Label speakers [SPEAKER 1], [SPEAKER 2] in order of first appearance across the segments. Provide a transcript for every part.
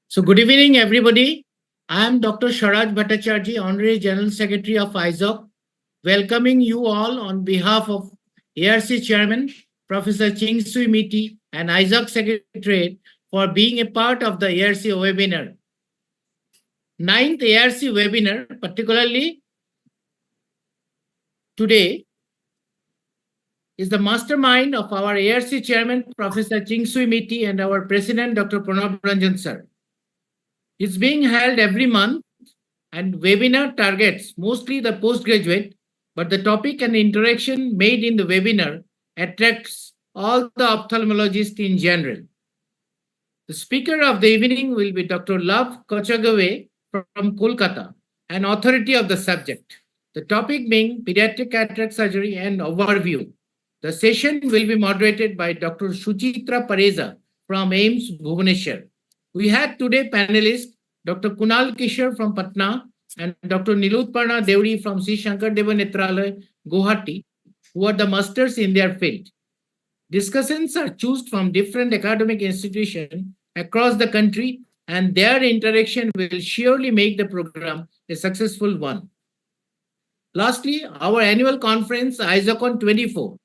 [SPEAKER 1] So good evening, everybody. I am Dr. Sharaj Bhattacharjee, Honorary General Secretary of EIZOC, welcoming you all on behalf of ARC Chairman, Professor Ching Sui Miti, and EIZOC Secretary for being a part of the ARC webinar. Ninth ARC webinar, particularly today, is the mastermind of our ARC Chairman, Professor Ching Sui Miti, and our President, Dr. Pranab Ranjan Sir. It's being held every month, and webinar targets mostly the postgraduate, but the topic and interaction made in the webinar attracts all the ophthalmologists in general. The speaker of the evening will be Dr. Love Kochagave from Kolkata, an authority of the subject. The topic being pediatric cataract surgery and overview. The session will be moderated by Dr. Suchitra Pareza from AIMS Bhubaneswar. We had today panelists Dr. Kunal Kishore from Patna and Dr. Nilutparna Deuri from Sri Shankar Deva Netralaya, Guwahati, who are the masters in their field. Discussions are chosen from different academic institutions across the country, and their interaction will surely make the program a successful one. Lastly, our annual conference, EIZOC-ARC 24,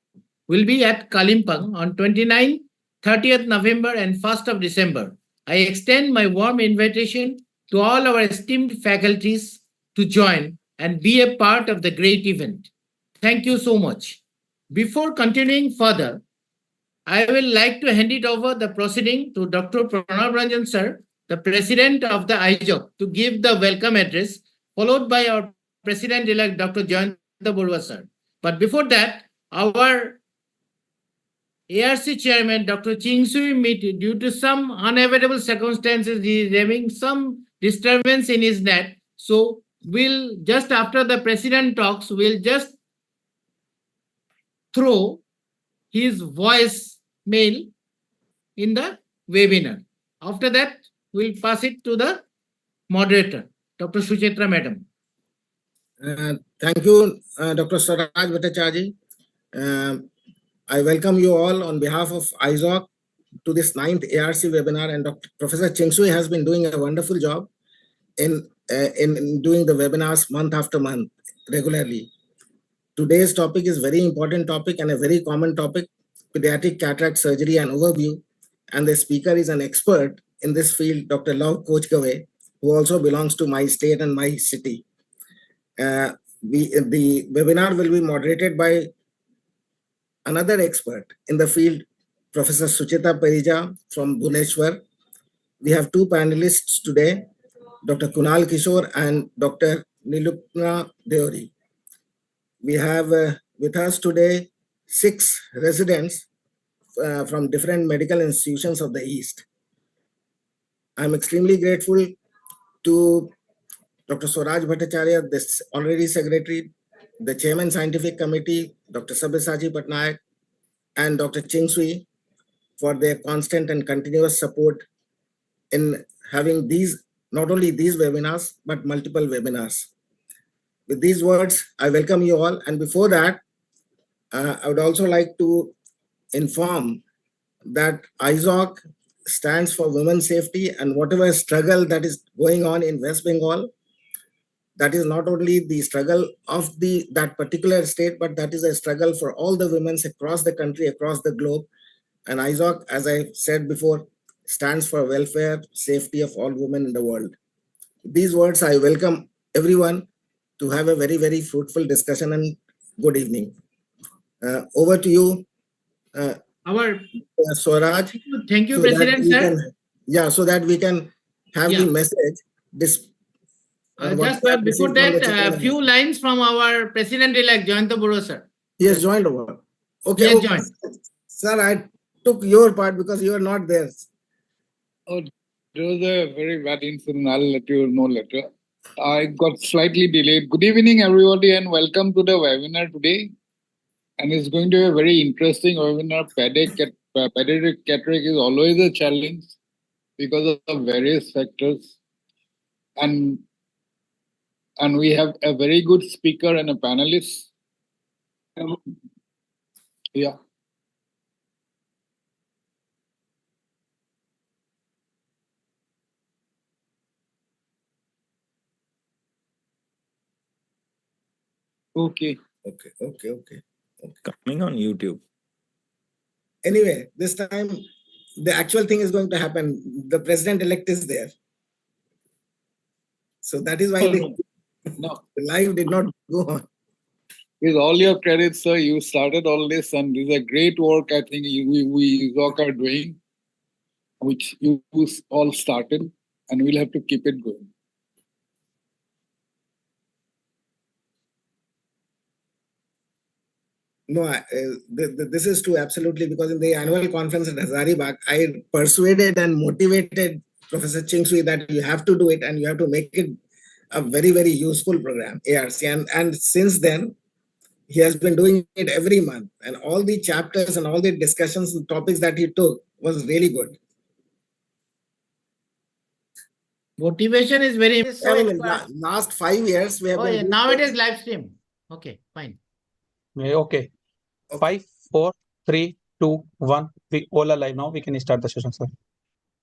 [SPEAKER 1] will be at Kalimpong on 29th, 30th November and 1st of December. I extend my warm invitation to all our esteemed faculties to join and be a part of the great event. Thank you so much. Before continuing further, I will like to hand it over the proceeding to Dr. Pranab Ranjan Sir, the President of the EIZOC, to give the welcome address, followed by our President-elect Dr. Jayanta Barua Sir. But before that, our ARC Chairman Dr. Ching Sui Miti, due to some unavoidable circumstances, he is having some disturbance in his net. So we'll just after the President talks, we'll just throw his voice mail in the webinar. After that, we'll pass it to the moderator, Dr. Suchitra Madam.
[SPEAKER 2] Thank you, Dr. Sharaj Bhattacharjee. I welcome you all on behalf of EIZOC to this 9th ARC webinar, and Professor Ching Sui has been doing a wonderful job in doing the webinars month after month regularly. Today's topic is very important topic and a very common topic, pediatric cataract surgery and overview, and the speaker is an expert in this field, Dr. Love Kochagave, who also belongs to my state and my city. The webinar will be moderated by another expert in the field, Professor Suchitra Pareza from Bhubaneswar. We have two panelists today, Dr. Kunal Kishore and Dr. Nilutparna Deuri. We have with us today 6 residents from different medical institutions of the East. I'm extremely grateful to Dr. Swaraj Bhattacharya, this Honorary Secretary, the Chairman Scientific Committee, Dr. Sabyasachi Patnaik, and Dr. Ching Sui for their constant and continuous support in having these, not only these webinars, but multiple webinars. With these words, I welcome you all. And before that, I would also like to inform that EIZOC stands for women's safety, and whatever struggle that is going on in West Bengal, that is not only the struggle of that particular state, but that is a struggle for all the women across the country, across the globe. And EIZOC, as I said before, stands for welfare, safety of all women in the world. With these words, I welcome everyone to have a very, very fruitful discussion, and good evening. Over to you, Swaraj.
[SPEAKER 1] Thank you, President, sir.
[SPEAKER 2] So that we can have the message.
[SPEAKER 1] Just before that, a few lines from our President-elect, Jayanta Barua, sir.
[SPEAKER 2] He has joined over. Okay,
[SPEAKER 1] he has joined.
[SPEAKER 2] Sir, I took your part because you are not there.
[SPEAKER 3] Oh, there was a very bad incident. I'll let you know later. I got slightly delayed. Good evening, everybody, and welcome to the webinar today. And it's going to be a very interesting webinar. Paediatric cataract is always a challenge because of various factors. And we have a very good speaker and a panelist. Yeah. Okay.
[SPEAKER 2] Okay.
[SPEAKER 4] Coming on YouTube.
[SPEAKER 2] Anyway, this time the actual thing is going to happen. The president-elect is there. So that is why the
[SPEAKER 3] No.
[SPEAKER 2] live did not go on.
[SPEAKER 3] With all your credit, sir, you started all this, and this is a great work I think we EIZOC are doing, which you all started, and we'll have to keep it going.
[SPEAKER 2] No, this is true, absolutely, because in the annual conference at Hazaribagh, I persuaded and motivated Professor Chingsui that you have to do it and you have to make it a very, very useful program, ARC. And since then, he has been doing it every month. And all the chapters and all the discussions and topics that he took was really good.
[SPEAKER 1] Motivation is very
[SPEAKER 2] I mean, last 5 years, we have been
[SPEAKER 1] now it is live stream. Okay, fine.
[SPEAKER 5] Okay. 5, 4, 3, 2, 1. We all are live now. We can start the session, sir.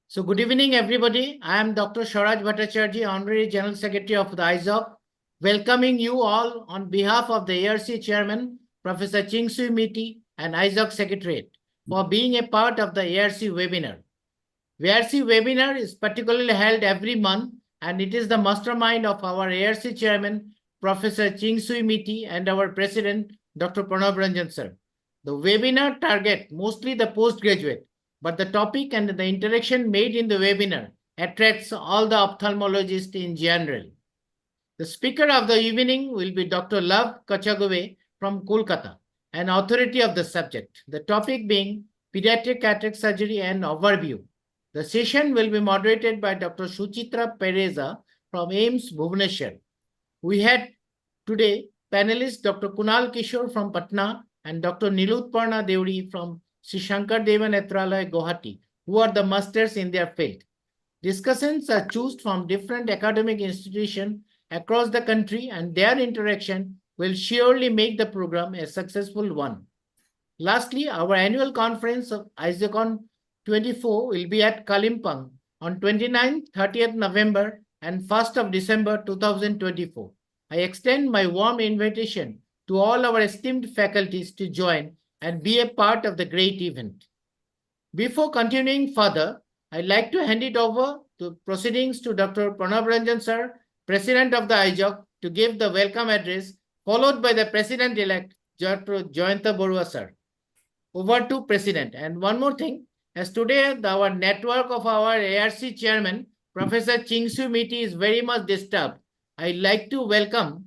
[SPEAKER 1] So good evening, everybody. I am Dr. Swaraj Bhattacharjee, Honorary General Secretary of the EIZOC, welcoming you all on behalf of the ARC Chairman, Professor Chingsui Miti, and EIZOC Secretariat for being a part of the ARC webinar. The ARC webinar is particularly held every month, and it is the mastermind of our ARC Chairman, Professor Chingsui Miti, and our President, Dr. Pranab Ranjan sir. The webinar target mostly the postgraduate, but the topic and the interaction made in the webinar attracts all the ophthalmologists in general. The speaker of the evening will be Dr. Love Kachagove from Kolkata, an authority of the subject. The topic being Pediatric Cataract Surgery and Overview. The session will be moderated by Dr. Suchitra Pereza from AIMS Bhubaneswar. We had today panelists Dr. Kunal Kishore from Patna and Dr. Nilutparna Deuri from Sri Shankar Deva Netralaya, Guwahati, who are the masters in their field. Discussions are chosen from different academic institutions across the country, and their interaction will surely make the program a successful one. Lastly, our annual conference of EIZOC 24 will be at Kalimpong on 29th, 30th November and 1st of December 2024. I extend my warm invitation to all our esteemed faculties to join and be a part of the great event. Before continuing further, I'd like to hand it over to proceedings to Dr. Pranab Ranjan sir, President of the EIZOC, to give the welcome address, followed by the President-elect, Dr. Jayanta Barua sir. Over to President. And one more thing, as today our network of our ARC Chairman, Professor Chingsui Miti, is very much disturbed, I'd like to welcome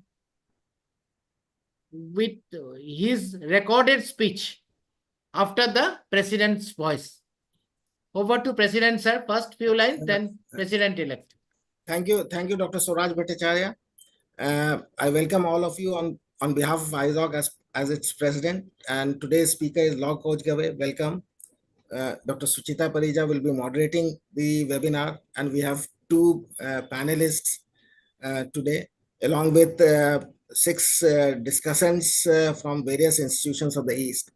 [SPEAKER 1] with his recorded speech after the President's voice. Over to President, sir. First few lines, then President-elect.
[SPEAKER 2] Thank you, Dr. Swaraj Bhattacharya. I welcome all of you on behalf of EIZOC as its president. And today's speaker is Log Coach Gave. Welcome. Dr. Suchita Parija will be moderating the webinar, and we have 2 panelists today, along with 6 discussants from various institutions of the East.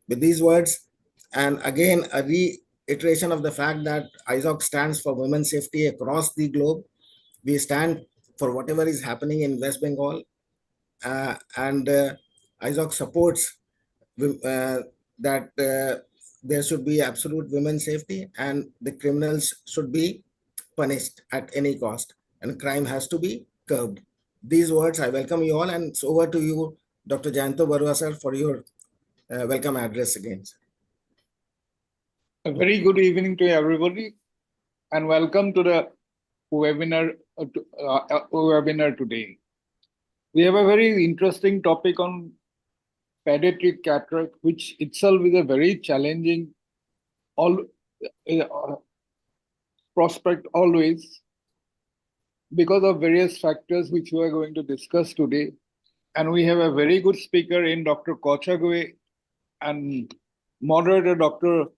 [SPEAKER 2] With these words, and again, a reiteration of the fact that EIZOC stands for women's safety across the globe. We stand for whatever is happening in West Bengal, and EIZOC supports that there should be absolute women's safety, and the criminals should be punished at any cost, and crime has to be curbed. These words, I welcome you all, and it's over to you, Dr. Jayanta Barua sir, for your welcome address again.
[SPEAKER 3] A very good evening to everybody, and welcome to the webinar today. We have a very interesting topic on pediatric cataract, which itself is a very challenging prospect always, because of various factors which we are going to discuss today. And we have a very good speaker in Dr. Kachagove and moderator Dr.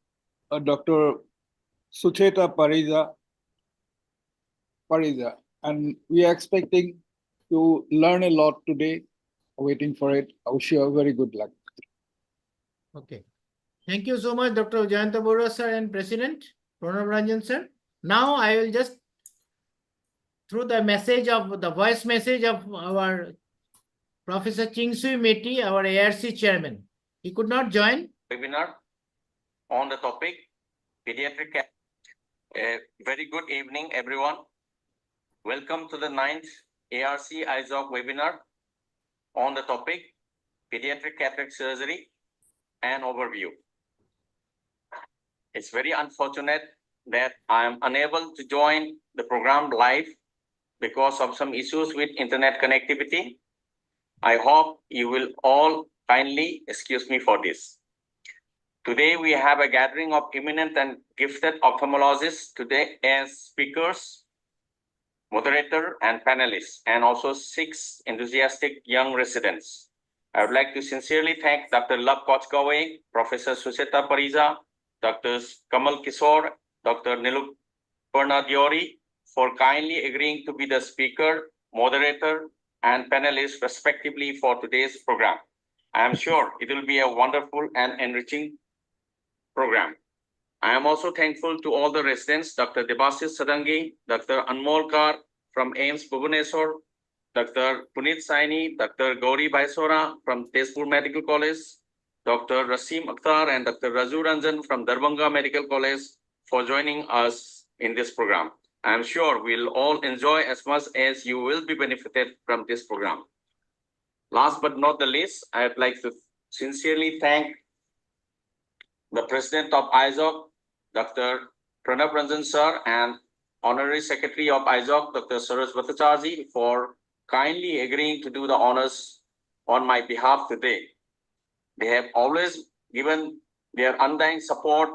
[SPEAKER 3] Sucheta Parija. And we are expecting to learn a lot today. Waiting for it. I wish you a very good luck.
[SPEAKER 1] Okay. Thank you so much, Dr. Jayanta Barua sir and President Pranab Ranjan sir. Now I will just, through the message of the voice message of our Professor Chingsui Meti, our ARC chairman. He could not join.
[SPEAKER 6] Webinar on the topic Pediatric Cataract. A very good evening, everyone. Welcome to the 9th ARC EIZOC webinar on the topic Pediatric Cataract Surgery and Overview. It's very unfortunate that I am unable to join the program live because of some issues with internet connectivity. I hope you will all kindly excuse me for this. Today, we have a gathering of eminent and gifted ophthalmologists today as speakers, moderator, and panelists, and also 6 enthusiastic young residents. I would like to sincerely thank Dr. Love Kochgawe, Professor Sucheta Pariza, Dr. Kamal Kishore, Dr. Niluparna Diori for kindly agreeing to be the speaker, moderator, and panelists respectively for today's program. I am sure it will be a wonderful and enriching program. I am also thankful to all the residents, Dr. Debasis Sadangi, Dr. Anmol Kar from AIMS Bhubaneswar, Dr. Puneet Saini, Dr. Gauri Baisora from Tezpur Medical College, Dr. Rasim Akhtar and Dr. Raju Ranjan from Darbhanga Medical College for joining us in this program. I am sure we'll all enjoy as much as you will be benefited from this program. Last but not the least, I'd like to sincerely thank the President of EIZOC, Dr. Pranab Ranjan Sir, and Honorary Secretary of EIZOC, Dr. Suraj Bhattacharjee, for kindly agreeing to do the honors on my behalf today. They have always given their undying support,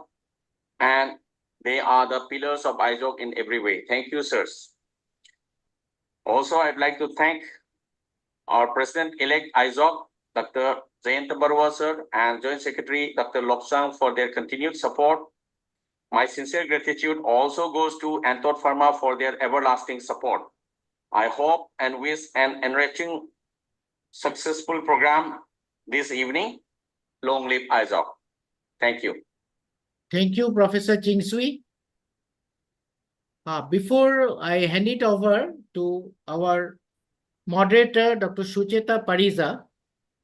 [SPEAKER 6] and they are the pillars of EIZOC in every way. Thank you, sirs. Also, I'd like to thank our President-elect EIZOC, Dr. Jayanta Barua sir, and Joint Secretary Dr. Lobsang for their continued support. My sincere gratitude also goes to Antot Pharma for their everlasting support. I hope and wish an enriching, successful program this evening. Long live EIZOC. Thank you.
[SPEAKER 1] Thank you, Professor Chingsui. Before I hand it over to our moderator, Dr. Sucheta Pariza,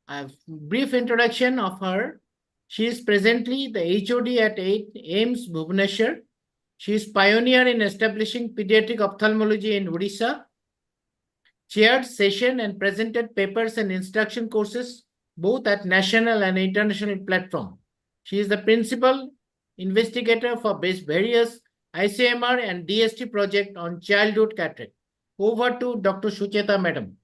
[SPEAKER 1] I have a brief introduction of her. She is presently the HOD at AIMS Bhubaneswar. She is pioneer in establishing pediatric ophthalmology in Odisha, chaired session and presented papers and instruction courses both at national and international platform. She is the principal investigator for various ICMR and DST project on childhood cataract. Over to Dr. Sucheta, madam.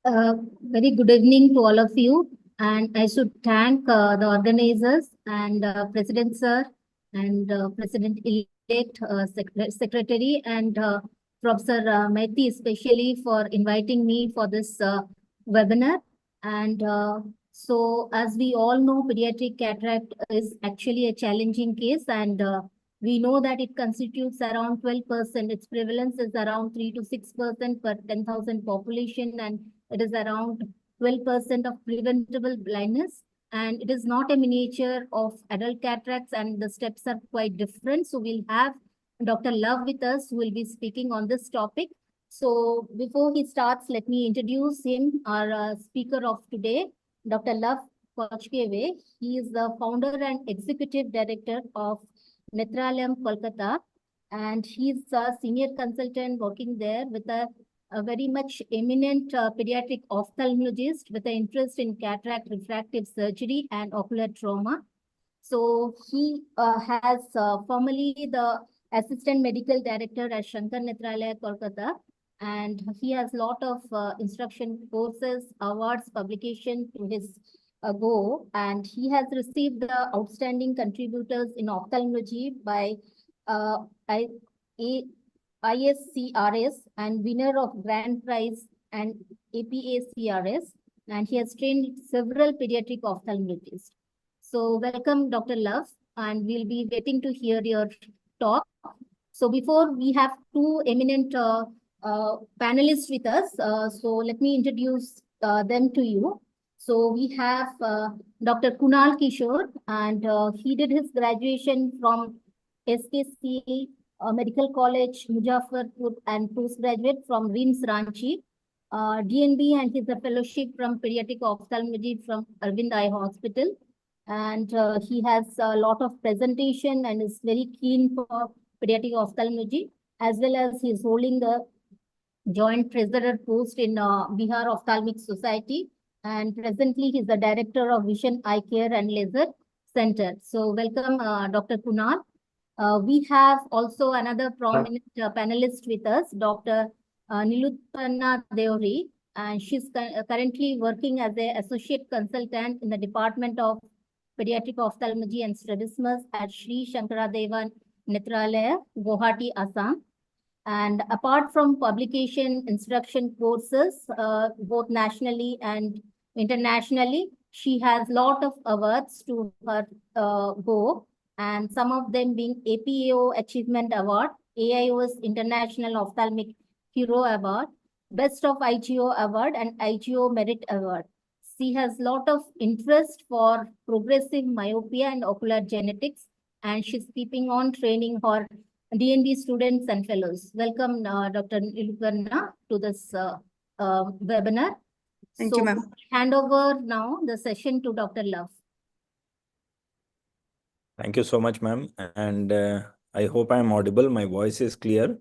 [SPEAKER 7] Very good evening to all of you, and I should thank the organizers and President Sir and President-elect Secretary and Professor Mehti especially for inviting me for this webinar. And so as we all know, pediatric cataract is actually a challenging case, and we know that it constitutes around 12%. Its prevalence is around 3 to 6% per 10,000 population, and it is around 12% of preventable blindness. And it is not a miniature of adult cataracts, and the steps are quite different. So we'll have Dr. Love with us, who will be speaking on this topic. So before he starts, let me introduce him, our speaker of today, Dr. Love Kochgawe. He is the founder and executive director of Netralayam, Kolkata, and he's a senior consultant working there with a very much eminent pediatric ophthalmologist with an interest in cataract refractive surgery and ocular trauma. So he has formerly the assistant medical director at Shankar Netralaya, Kolkata, and he has a lot of instruction courses, awards, publication to his go, and he has received the outstanding contributors in ophthalmology by ISCRS and winner of grand prize and APACRS, and he has trained several pediatric ophthalmologists. So welcome, Dr. Love, and we'll be waiting to hear your talk. So before we have 2 eminent panelists with us, so let me introduce them to you. So we have Dr. Kunal Kishore, and he did his graduation from SKC Medical College, Muzaffarpur, and postgraduate from RIMS Ranchi. DNB, and he's a fellowship from pediatric ophthalmology from Arvind Eye Hospital. And he has a lot of presentation and is very keen for pediatric ophthalmology, as well as he's holding the joint treasurer post in Bihar Ophthalmic Society. And presently he's the director of Vision Eye Care and Laser Center. So welcome, Dr. Kunal. We have also another prominent panelist with us, Dr. Nilutpanna Deori, and she's currently working as an associate consultant in the Department of Pediatric Ophthalmology and Strabismus at Sri Shankaradevan Netralaya, Guwahati, Assam. And apart from publication instruction courses, both nationally and internationally, she has a lot of awards to her go, and some of them being APAO Achievement Award, AIOS International Ophthalmic Hero Award, Best of IGO Award, and IGO Merit Award. She has a lot of interest for progressive myopia and ocular genetics, and she's keeping on training her DND students and fellows. Welcome, Dr. Nilutpanna, to this webinar.
[SPEAKER 8] Thank you, ma'am.
[SPEAKER 7] Hand over now the session to Dr. Love.
[SPEAKER 4] Thank you so much, ma'am. And I hope I am audible. My voice is clear.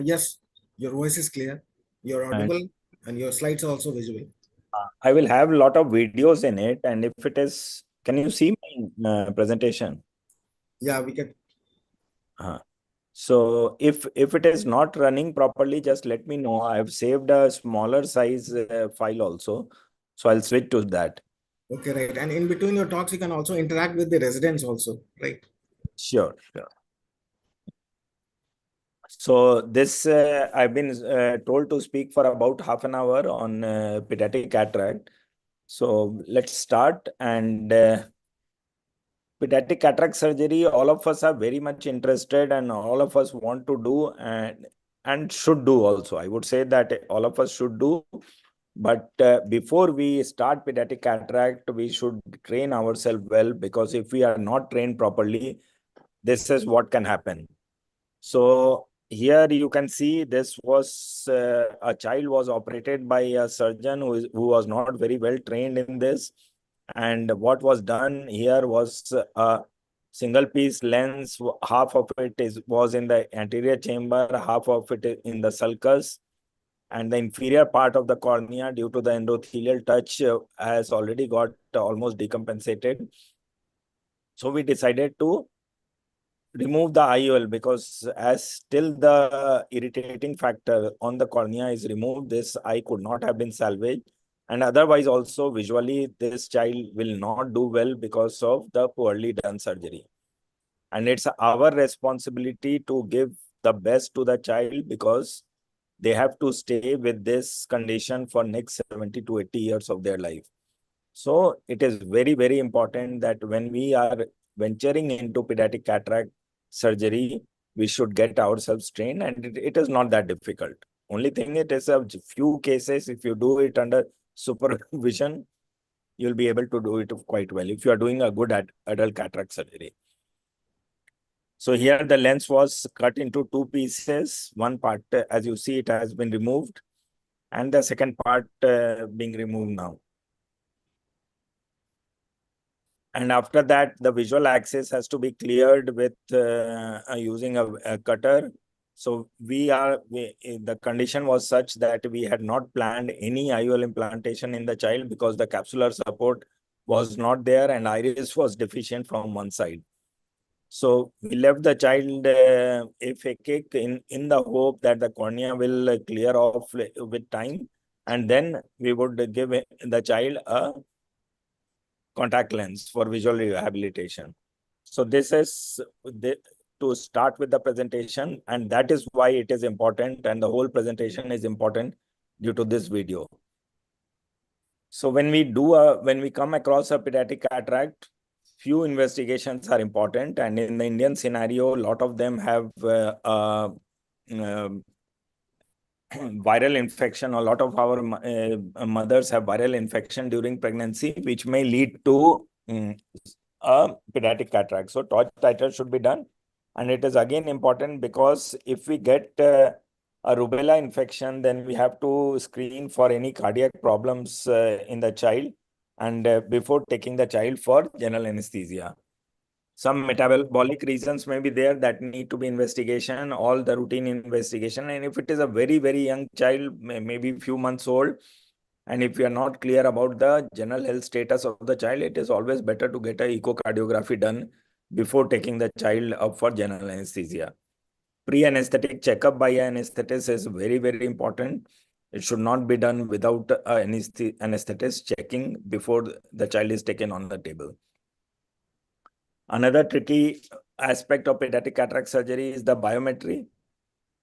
[SPEAKER 2] Yes, your voice is clear. You're audible, and your slides are also visible.
[SPEAKER 4] I will have a lot of videos in it. And if it is, can you see my presentation?
[SPEAKER 2] Yeah, we can.
[SPEAKER 4] So if it is not running properly, just let me know. I've saved a smaller size file also. So I'll switch to that.
[SPEAKER 2] Okay, right. And in between your talks, you can also interact with the residents also, right?
[SPEAKER 4] Sure. So this, I've been told to speak for about half an hour on pediatric cataract. So let's start. And pediatric cataract surgery, all of us are very much interested, and all of us want to do and should do also. I would say that all of us should do. But before we start pediatric cataract, we should train ourselves well, because if we are not trained properly, this is what can happen. So here you can see this was a child was operated by a surgeon who was not very well trained in this. And what was done here was a single piece lens. Half of it was in the anterior chamber, half of it in the sulcus. And the inferior part of the cornea, due to the endothelial touch, has already got almost decompensated. So we decided to remove the IOL, because as still the irritating factor on the cornea is removed, this eye could not have been salvaged. And otherwise also visually, this child will not do well because of the poorly done surgery. And it's our responsibility to give the best to the child, because they have to stay with this condition for next 70 to 80 years of their life. So it is very, very important that when we are venturing into pediatric cataract surgery, we should get ourselves trained, and it is not that difficult. Only thing, it is a few cases. If you do it under supervision, you'll be able to do it quite well if you are doing a good adult cataract surgery. So here the lens was cut into two pieces. One part, as you see, it has been removed, and the second part being removed now. And after that, the visual axis has to be cleared with using a cutter. So the condition was such that we had not planned any IOL implantation in the child, because the capsular support was not there and iris was deficient from one side. So we left the child aphakic in the hope that the cornea will clear off with time, and then we would give the child a contact lens for visual rehabilitation. So this is to start with the presentation, and that is why it is important, and the whole presentation is important due to this video. So when we come across a pediatric cataract, few investigations are important, and in the Indian scenario, a lot of them have viral infection. A lot of our mothers have viral infection during pregnancy, which may lead to a pediatric cataract. So torch titer should be done. And it is again important, because if we get a rubella infection, then we have to screen for any cardiac problems in the child, and before taking the child for general anesthesia. Some metabolic reasons may be there that need to be investigation, all the routine investigation. And if it is a very, very young child, maybe few months old, and if you are not clear about the general health status of the child, it is always better to get an echocardiography done before taking the child up for general anesthesia. Pre-anesthetic checkup by an anesthetist is very, very important. It should not be done without an anesthetist checking before the child is taken on the table. Another tricky aspect of pediatric cataract surgery is the biometry.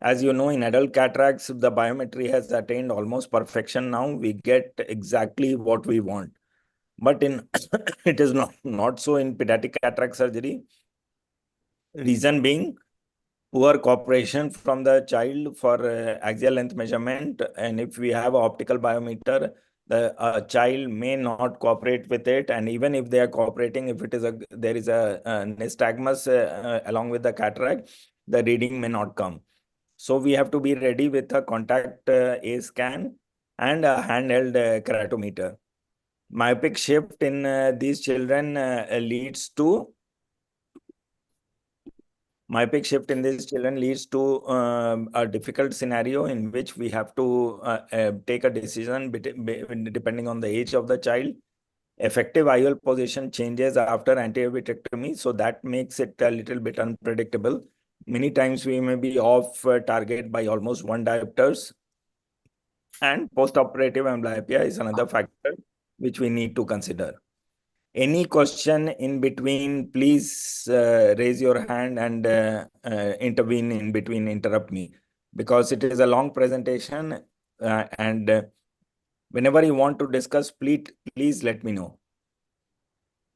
[SPEAKER 4] As you know, in adult cataracts, the biometry has attained almost perfection now. We get exactly what we want. But in it is not so in pediatric cataract surgery. Reason being, poor cooperation from the child for axial length measurement. And if we have an optical biometer, the child may not cooperate with it. And even if they are cooperating, if it is there is a nystagmus along with the cataract, the reading may not come. So we have to be ready with a contact A scan and a handheld keratometer. Myopic shift in these children leads to a difficult scenario in which we have to take a decision depending on the age of the child. Effective IOL position changes after anterior vitrectomy, so that makes it a little bit unpredictable. Many times we may be off target by almost 1 diopters. And post-operative amblyopia is another factor which we need to consider. Any question in between, please raise your hand and intervene in between, interrupt me, because it is a long presentation and whenever you want to discuss, please let me know.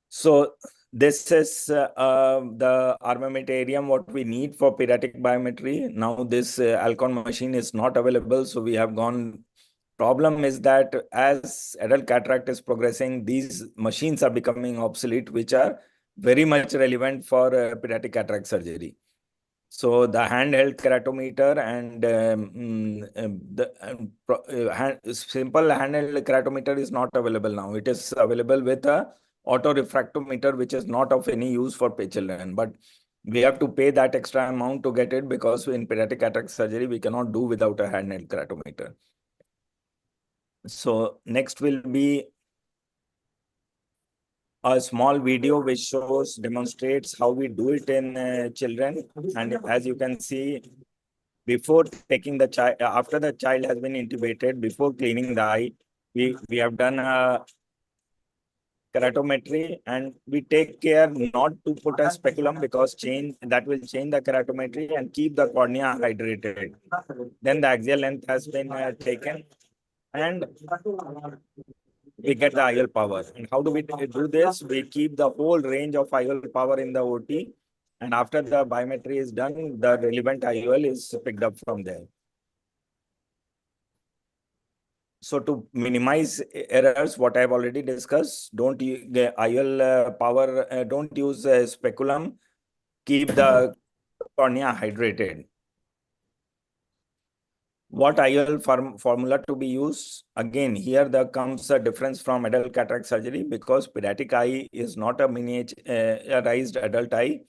[SPEAKER 4] So this is the armamentarium, what we need for pediatric biometry. Now this Alcon machine is not available, so we have gone. Problem is that as adult cataract is progressing, these machines are becoming obsolete, which are very much relevant for pediatric cataract surgery. So the handheld keratometer and simple handheld keratometer is not available now. It is available with a auto-refractometer, which is not of any use for children. But we have to pay that extra amount to get it because in pediatric cataract surgery, we cannot do without a handheld keratometer. So next will be a small video which demonstrates how we do it in children. And as you can see, before taking the child, after the child has been intubated, before cleaning the eye, we have done a keratometry, and we take care not to put a speculum because that will change the keratometry and keep the cornea hydrated. Then the axial length has been taken, and we get the IOL power. And how do we do this? We keep the whole range of IOL power in the OT. And after the biometry is done, the relevant IOL is picked up from there. So to minimize errors, what I've already discussed, don't use the IOL power, don't use speculum, keep the cornea hydrated. What IOL formula to be used? Again, here there comes a difference from adult cataract surgery because pediatric eye is not a miniaturized adult eye.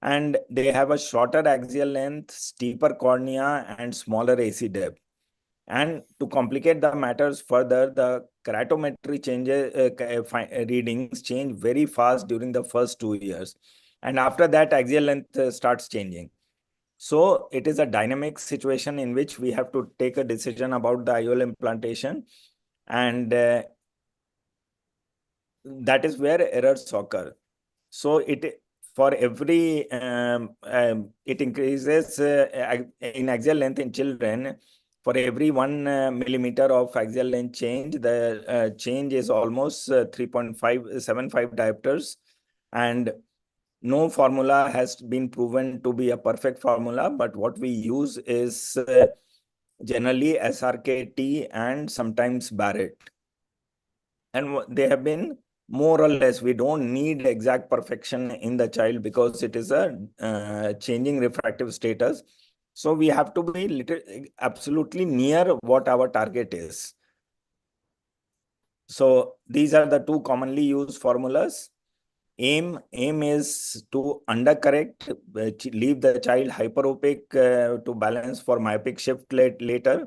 [SPEAKER 4] And they have a shorter axial length, steeper cornea, and smaller AC depth. And to complicate the matters further, the keratometry readings change very fast during the first 2 years. And after that, axial length starts changing. So it is a dynamic situation in which we have to take a decision about the IOL implantation. And that is where errors occur. So for every, it increases in axial length in children. For every 1 millimeter of axial length change, the change is almost 3.575 diopters. And no formula has been proven to be a perfect formula, but what we use is generally SRKT and sometimes Barrett. And they have been more or less, we don't need exact perfection in the child because it is a changing refractive status. So we have to be absolutely near what our target is. So these are the two commonly used formulas. Aim is to undercorrect, leave the child hyperopic to balance for myopic shift later.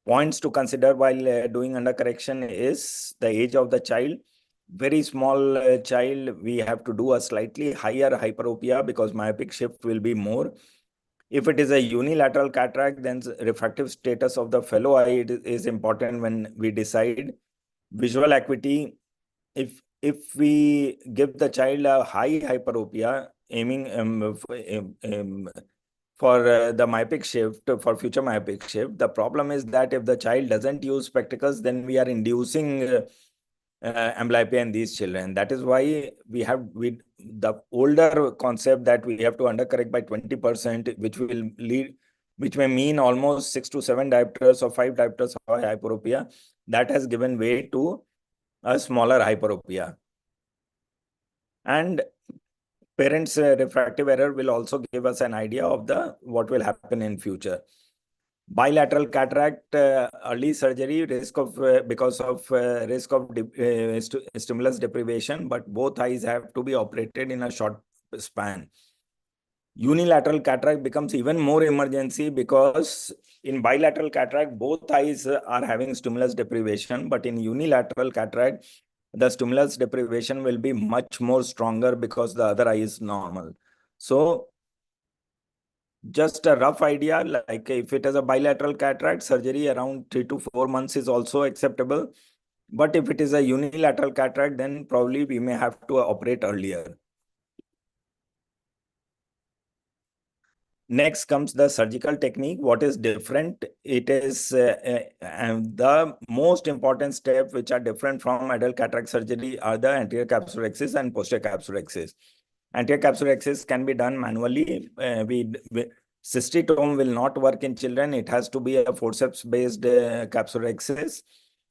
[SPEAKER 4] Points to consider while doing undercorrection is the age of the child. Very small child, we have to do a slightly higher hyperopia because myopic shift will be more. If it is a unilateral cataract, then refractive status of the fellow eye is important when we decide. Visual acuity, if we give the child a high hyperopia, aiming for the myopic shift, for future myopic shift, the problem is that if the child doesn't use spectacles, then we are inducing amblyopia in these children. That is why the older concept that we have to undercorrect by 20%, which may mean almost 6 to 7 diopters or 5 diopters of hyperopia, that has given way to a smaller hyperopia. And parents' refractive error will also give us an idea of what will happen in future. Bilateral cataract, early surgery, risk of because of risk of stimulus deprivation, but both eyes have to be operated in a short span. Unilateral cataract becomes even more emergency because in bilateral cataract, both eyes are having stimulus deprivation, but in unilateral cataract, the stimulus deprivation will be much more stronger because the other eye is normal. So just a rough idea, like if it is a bilateral cataract, surgery around 3 to 4 months is also acceptable. But if it is a unilateral cataract, then probably we may have to operate earlier. Next comes the surgical technique. What is different? It is the most important step which are different from adult cataract surgery are the anterior capsular axis and posterior capsular axis. Anterior capsular axis can be done manually. Cystitome will not work in children. It has to be a forceps-based capsular axis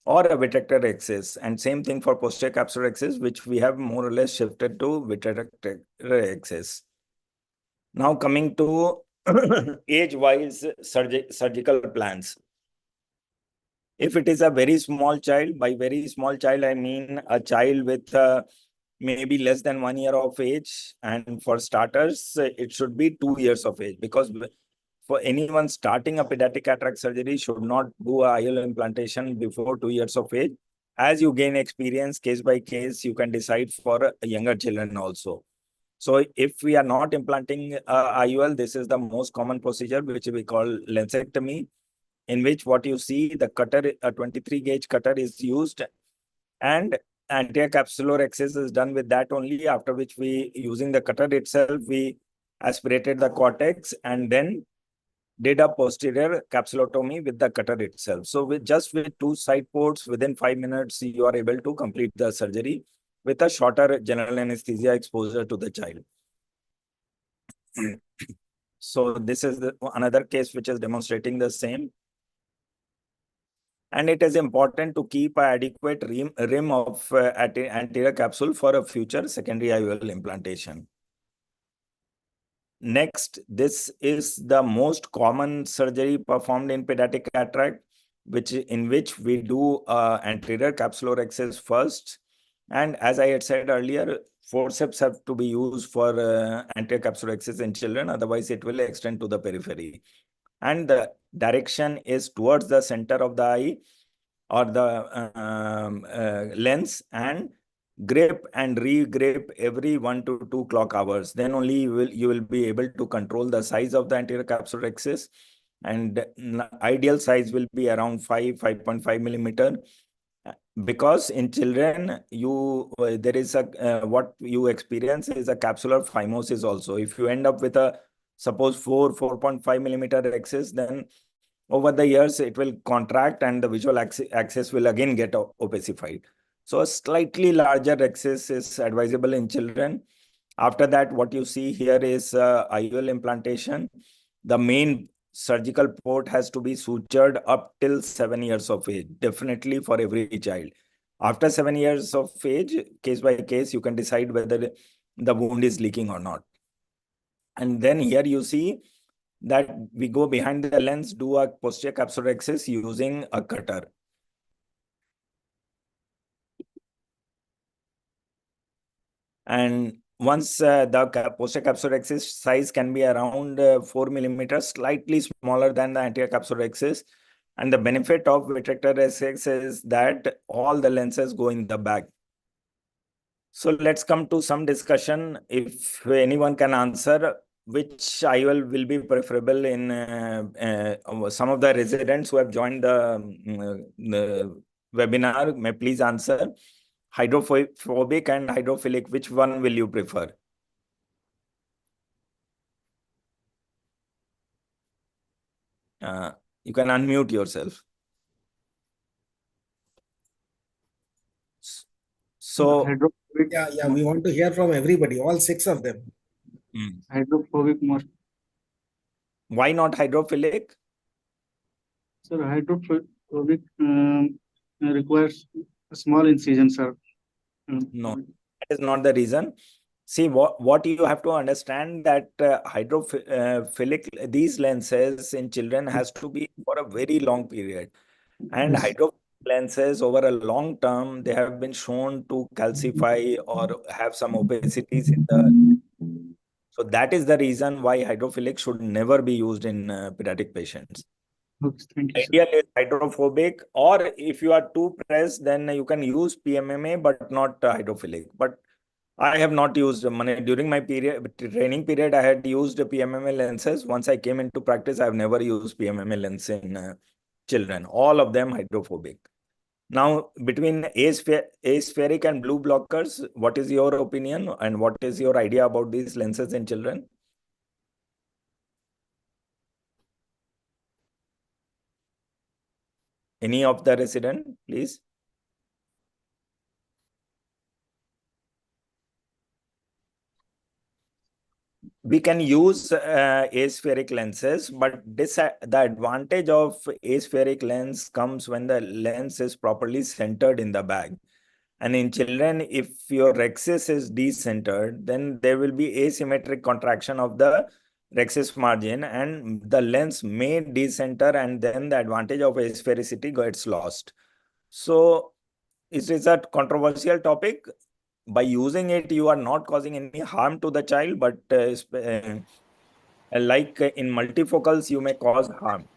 [SPEAKER 4] or a vitrector axis. And same thing for posterior capsular axis, which we have more or less shifted to vitrector axis. Now coming to age-wise surgical plans. If it is a very small child, by very small child, I mean a child with maybe less than 1 year of age. And for starters, it should be 2 years of age, because for anyone starting a pediatric cataract surgery should not do a IOL implantation before 2 years of age. As you gain experience, case by case, you can decide for younger children also. So if we are not implanting IOL, this is the most common procedure, which we call lensectomy, in which what you see, the cutter, a 23 gauge cutter is used, and anterior capsular axis is done with that only, after which we, using the cutter itself, we aspirated the cortex and then did a posterior capsulotomy with the cutter itself. So with 2 side ports, within 5 minutes, you are able to complete the surgery with a shorter general anesthesia exposure to the child. So this is another case which is demonstrating the same. And it is important to keep an adequate rim of anterior capsule for a future secondary IOL implantation. Next, this is the most common surgery performed in pediatric cataract, in which we do anterior capsular axis first. And as I had said earlier, forceps have to be used for anterior capsular axis in children, otherwise it will extend to the periphery. And the direction is towards the center of the eye or the lens, and grip and re-grip every 1 to 2 clock hours. Then only you will be able to control the size of the anterior capsular axis, and ideal size will be around 5.5 millimeter. Because in children, there is what you experience is a capsular phimosis also. If you end up with a suppose 4.5 millimeter axis, then over the years it will contract and the visual axis will again get opacified. So a slightly larger axis is advisable in children. After that, what you see here is IOL implantation. The main surgical port has to be sutured up till 7 years of age, definitely for every child. After 7 years of age, case by case, you can decide whether the wound is leaking or not. And then here you see that we go behind the lens, do a posterior capsulorhexis using a cutter. And once the posterior capsulorhexis size can be around 4 millimeters, slightly smaller than the anterior capsulorhexis. And the benefit of vitrectorescix is that all the lenses go in the bag. So let's come to some discussion. If anyone can answer, which IOL will be preferable in some of the residents who have joined the webinar, may please answer. Hydrophobic and hydrophilic, which one will you prefer? You can unmute yourself. So,
[SPEAKER 8] Hydrophobic,
[SPEAKER 2] Yeah, we want to hear from everybody, all 6 of them.
[SPEAKER 8] hydrophobic most.
[SPEAKER 4] Why not hydrophilic?
[SPEAKER 8] Sir, hydrophobic requires a small incision, sir.
[SPEAKER 4] No, that is not the reason. See, what you have to understand that hydrophilic, these lenses in children has to be for a very long period. And
[SPEAKER 8] Yes.
[SPEAKER 4] hydrophilic lenses over a long term, they have been shown to calcify or have some opacities in the. So that is the reason why hydrophilic should never be used in pediatric patients.
[SPEAKER 8] Okay, thank you, sir.
[SPEAKER 4] Ideally, hydrophobic, or if you are too pressed, then you can use PMMA, but not hydrophilic. But I have not used during my training period. I had used PMMA lenses. Once I came into practice, I have never used PMMA lens in children. All of them hydrophobic. Now, between aspheric and blue blockers, what is your opinion and what is your idea about these lenses in children? Any of the resident, please? We can use aspheric lenses, but the advantage of aspheric lens comes when the lens is properly centered in the bag. And in children, if your rhexis is decentered, then there will be asymmetric contraction of the rhexis margin and the lens may decenter, and then the advantage of asphericity gets lost. So it is a controversial topic. By using it, you are not causing any harm to the child, but like in multifocals, you may cause harm.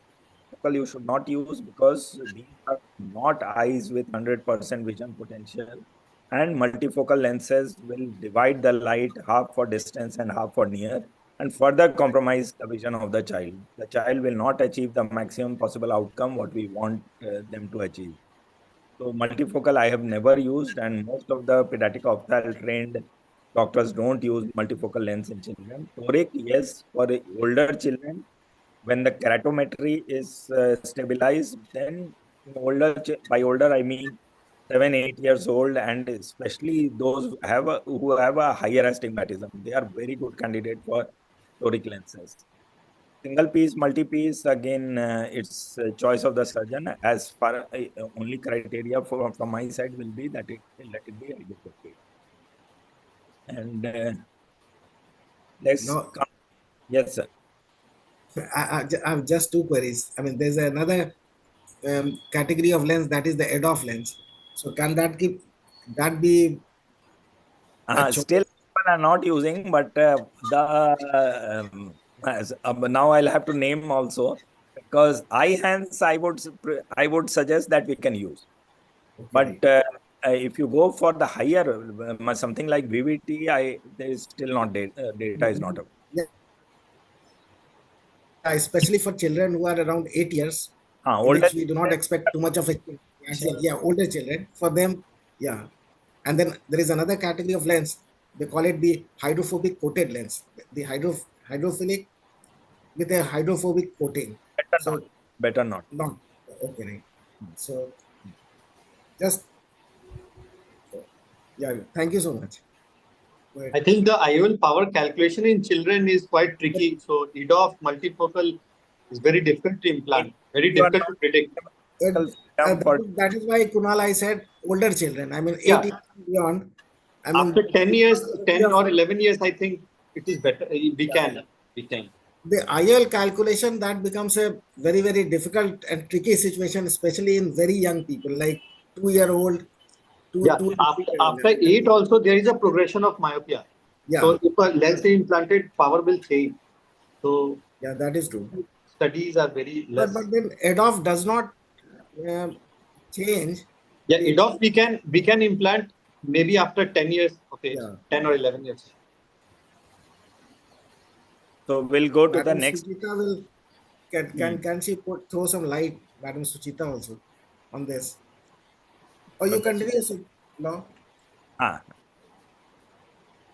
[SPEAKER 4] You should not use because these are not eyes with 100% vision potential, and multifocal lenses will divide the light half for distance and half for near and further compromise the vision of the child. The child will not achieve the maximum possible outcome what we want them to achieve. So multifocal I have never used, and most of the pediatric ophthalmic trained doctors don't use multifocal lens in children. Toric, yes, for older children, when the keratometry is stabilized, then by older I mean 7, 8 years old, and especially those who have a higher astigmatism, they are very good candidate for toric lenses. Single piece, multi-piece, again, it's a choice of the surgeon. As far only criteria from my side will be that let it be hydrophobic. And let's
[SPEAKER 2] No.
[SPEAKER 4] come. Yes, sir.
[SPEAKER 2] I have just 2 queries. I mean, there's another category of lens, that is the EDOF lens. So can that be a choice?
[SPEAKER 4] Still people are not using, but now I'll have to name also, because eye hands I would suggest that we can use.
[SPEAKER 2] Okay.
[SPEAKER 4] But if you go for the higher something like VVT, there is still not data is not available.
[SPEAKER 2] Yeah, especially for children who are around 8 years,
[SPEAKER 4] Older
[SPEAKER 2] which we do not expect too much of it. Yeah, older children, for them, yeah. And then there is another category of lens. They call it the hydrophobic coated lens. The hydrophilic with a hydrophobic coating.
[SPEAKER 4] Better not.
[SPEAKER 2] Not. Okay, right. So just, yeah, thank you so much.
[SPEAKER 9] I think the IOL power calculation in children is quite tricky. So EDOF multifocal is very difficult to implant, very difficult to predict.
[SPEAKER 2] That is why, Kunal, I said older children. I mean, 8 years and beyond. I mean,
[SPEAKER 9] after 10 years, 10 or 11 years, I think it is better. We can.
[SPEAKER 2] the IOL calculation, that becomes a very, very difficult and tricky situation, especially in very young people, like 2-year-old.
[SPEAKER 9] Yeah, after 8 also there is a progression of myopia.
[SPEAKER 2] Yeah.
[SPEAKER 9] So if a lens is implanted, power will change. So
[SPEAKER 2] Yeah, that is true.
[SPEAKER 9] studies are very less.
[SPEAKER 2] But then EDOF does not change.
[SPEAKER 9] Yeah, EDOF we can implant maybe after 10 years of age,
[SPEAKER 2] Yeah.
[SPEAKER 9] 10 or 11 years.
[SPEAKER 4] So we'll go to the
[SPEAKER 2] Madam
[SPEAKER 4] next.
[SPEAKER 2] Suchita will can she throw some light, Madam Suchita, also on this? Or you continue, no?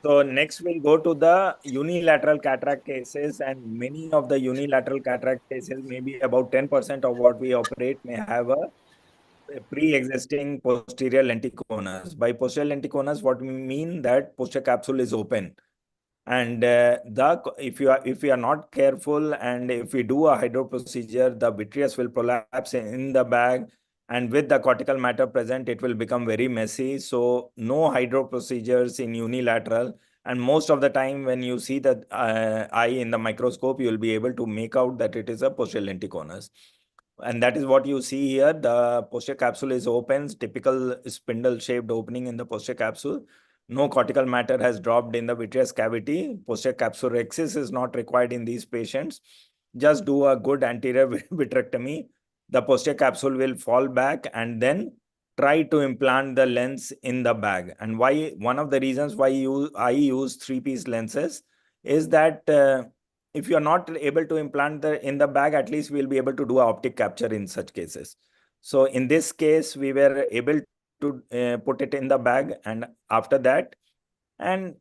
[SPEAKER 4] So next we'll go to the unilateral cataract cases, and many of the unilateral cataract cases, maybe about 10% of what we operate, may have a pre-existing posterior lenticonus. By posterior lenticonus, what we mean that posterior capsule is open. And if we are not careful, and if we do a hydro procedure, the vitreous will prolapse in the bag, and with the cortical matter present, it will become very messy. So no hydro procedures in unilateral. And most of the time, when you see the eye in the microscope, you will be able to make out that it is a posterior lenticonus. And that is what you see here. The posterior capsule is open, typical spindle-shaped opening in the posterior capsule. No cortical matter has dropped in the vitreous cavity. Posterior capsulorhexis is not required in these patients. Just do a good anterior vitrectomy. The posterior capsule will fall back, and then try to implant the lens in the bag. And why? One of the reasons why I use 3-piece lenses is that if you are not able to implant in the bag, at least we'll be able to do an optic capture in such cases. So in this case, we were able to put it in the bag, and after that, and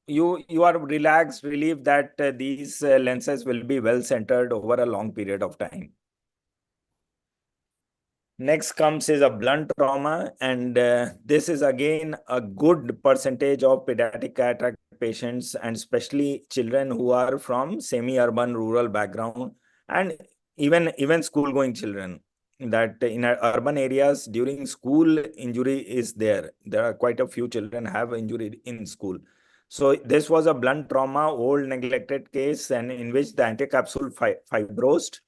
[SPEAKER 4] you are relaxed, relieved that these lenses will be well centered over a long period of time. Next comes is a blunt trauma, and this is again a good percentage of pediatric cataract patients, and especially children who are from semi-urban rural background, and even school-going children. That in urban areas during school, injury is there. There are quite a few children have injury in school. So this was a blunt trauma, old neglected case, and in which the anterior capsule fibrosed.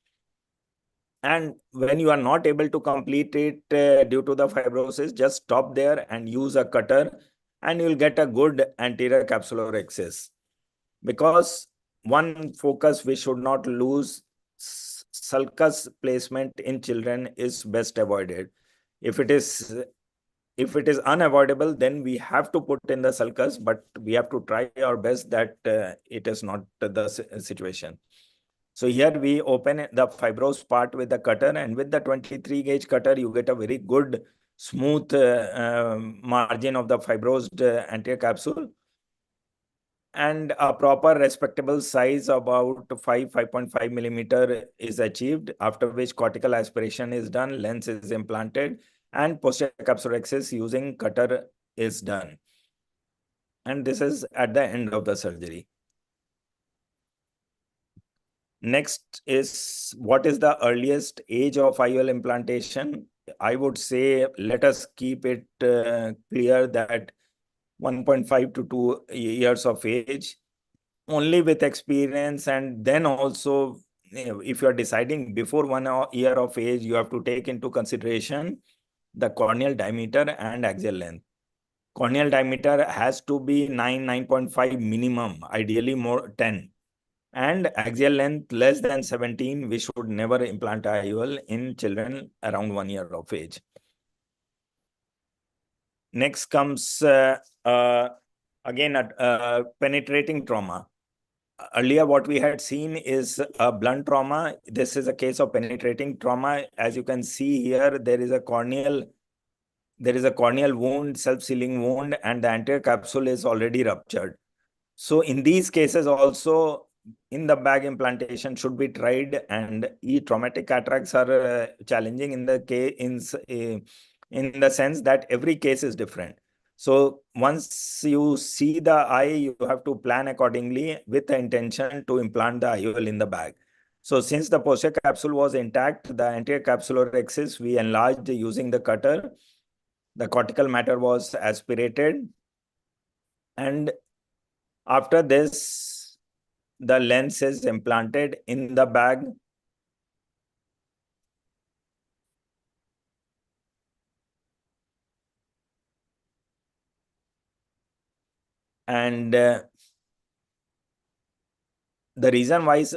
[SPEAKER 4] And when you are not able to complete it due to the fibrosis, just stop there and use a cutter, and you'll get a good anterior capsulorhexis. Because one focus we should not lose, sulcus placement in children is best avoided. If it is unavoidable, then we have to put in the sulcus, but we have to try our best that it is not the situation. So here we open the fibrous part with the cutter, and with the 23 gauge cutter, you get a very good smooth margin of the fibrosed anterior capsule. And a proper respectable size about 5.5 millimeter is achieved, after which cortical aspiration is done, lens is implanted, and posterior capsulorhexis using cutter is done. And this is at the end of the surgery. Next is, what is the earliest age of IOL implantation? I would say let us keep it clear that 1.5 to 2 years of age, only with experience. And then also, if you are deciding before 1 year of age, you have to take into consideration the corneal diameter and axial length. Corneal diameter has to be 9.5 minimum, ideally more 10. And axial length less than 17, we should never implant IOL in children around 1 year of age. Next comes again penetrating trauma. Earlier, what we had seen is a blunt trauma. This is a case of penetrating trauma. As you can see here, there is a corneal wound, self-sealing wound, and the anterior capsule is already ruptured. So in these cases also, in the bag implantation should be tried, and traumatic cataracts are challenging in the sense that every case is different. So once you see the eye, you have to plan accordingly with the intention to implant the IOL in the bag. So since the posterior capsule was intact, the anterior capsulorhexis we enlarged using the cutter. The cortical matter was aspirated, and after this, the lens is implanted in the bag. And the reason why is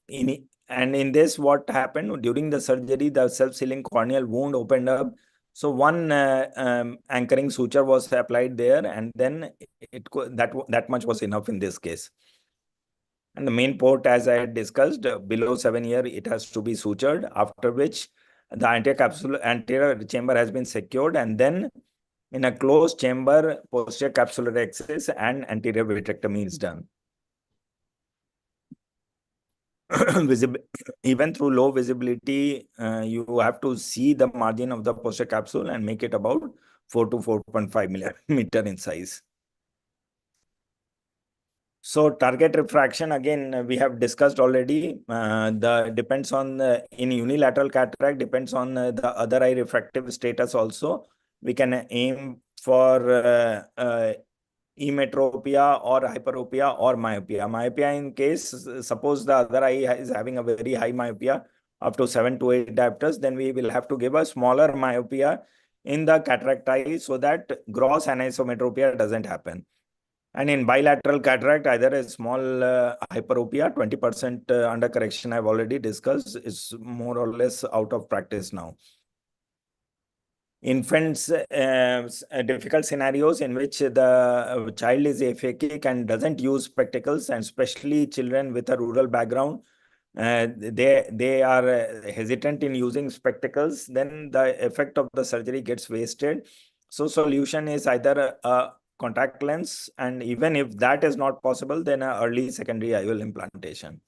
[SPEAKER 4] in this, what happened during the surgery, the self-sealing corneal wound opened up. So one anchoring suture was applied there, and then that much was enough in this case. And the main port, as I had discussed, below 7 years, it has to be sutured, after which the anterior chamber has been secured, and then in a closed chamber, posterior capsular access and anterior vitrectomy is done. Even through low visibility, you have to see the margin of the posterior capsule and make it about 4 to 4.5 millimeter in size. So target refraction, again, we have discussed already. Depends on in unilateral cataract, depends on the other eye refractive status also. We can aim for emetropia or hyperopia or myopia. Myopia in case, suppose the other eye is having a very high myopia up to 7 to 8 diopters, then we will have to give a smaller myopia in the cataract eye so that gross anisometropia doesn't happen. And in bilateral cataract, either a small hyperopia, 20% under correction I've already discussed, is more or less out of practice now. Infants, difficult scenarios in which the child is aphakic and doesn't use spectacles, and especially children with a rural background, they are hesitant in using spectacles, then the effect of the surgery gets wasted. So solution is either a contact lens, and even if that is not possible, then an early secondary IOL implantation.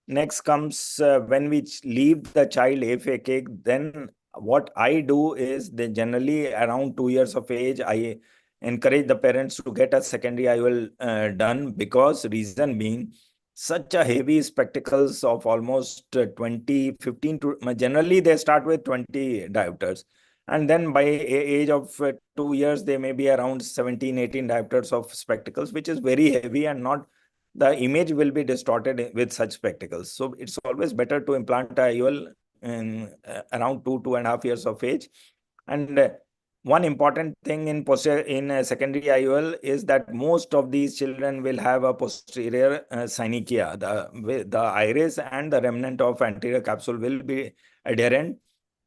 [SPEAKER 4] Next comes when we leave the child aphakic, then what I do is generally around 2 years of age, I encourage the parents to get a secondary IOL done, because reason being, such a heavy spectacles of almost 15 to, generally they start with 20 diopters. And then by age of 2 years, they may be around 17, 18 diopters of spectacles, which is very heavy, and not the image will be distorted with such spectacles. So it's always better to implant a IOL in around 2.5 years of age. And one important thing in a secondary IOL is that most of these children will have a posterior synechia. The iris and the remnant of anterior capsule will be adherent.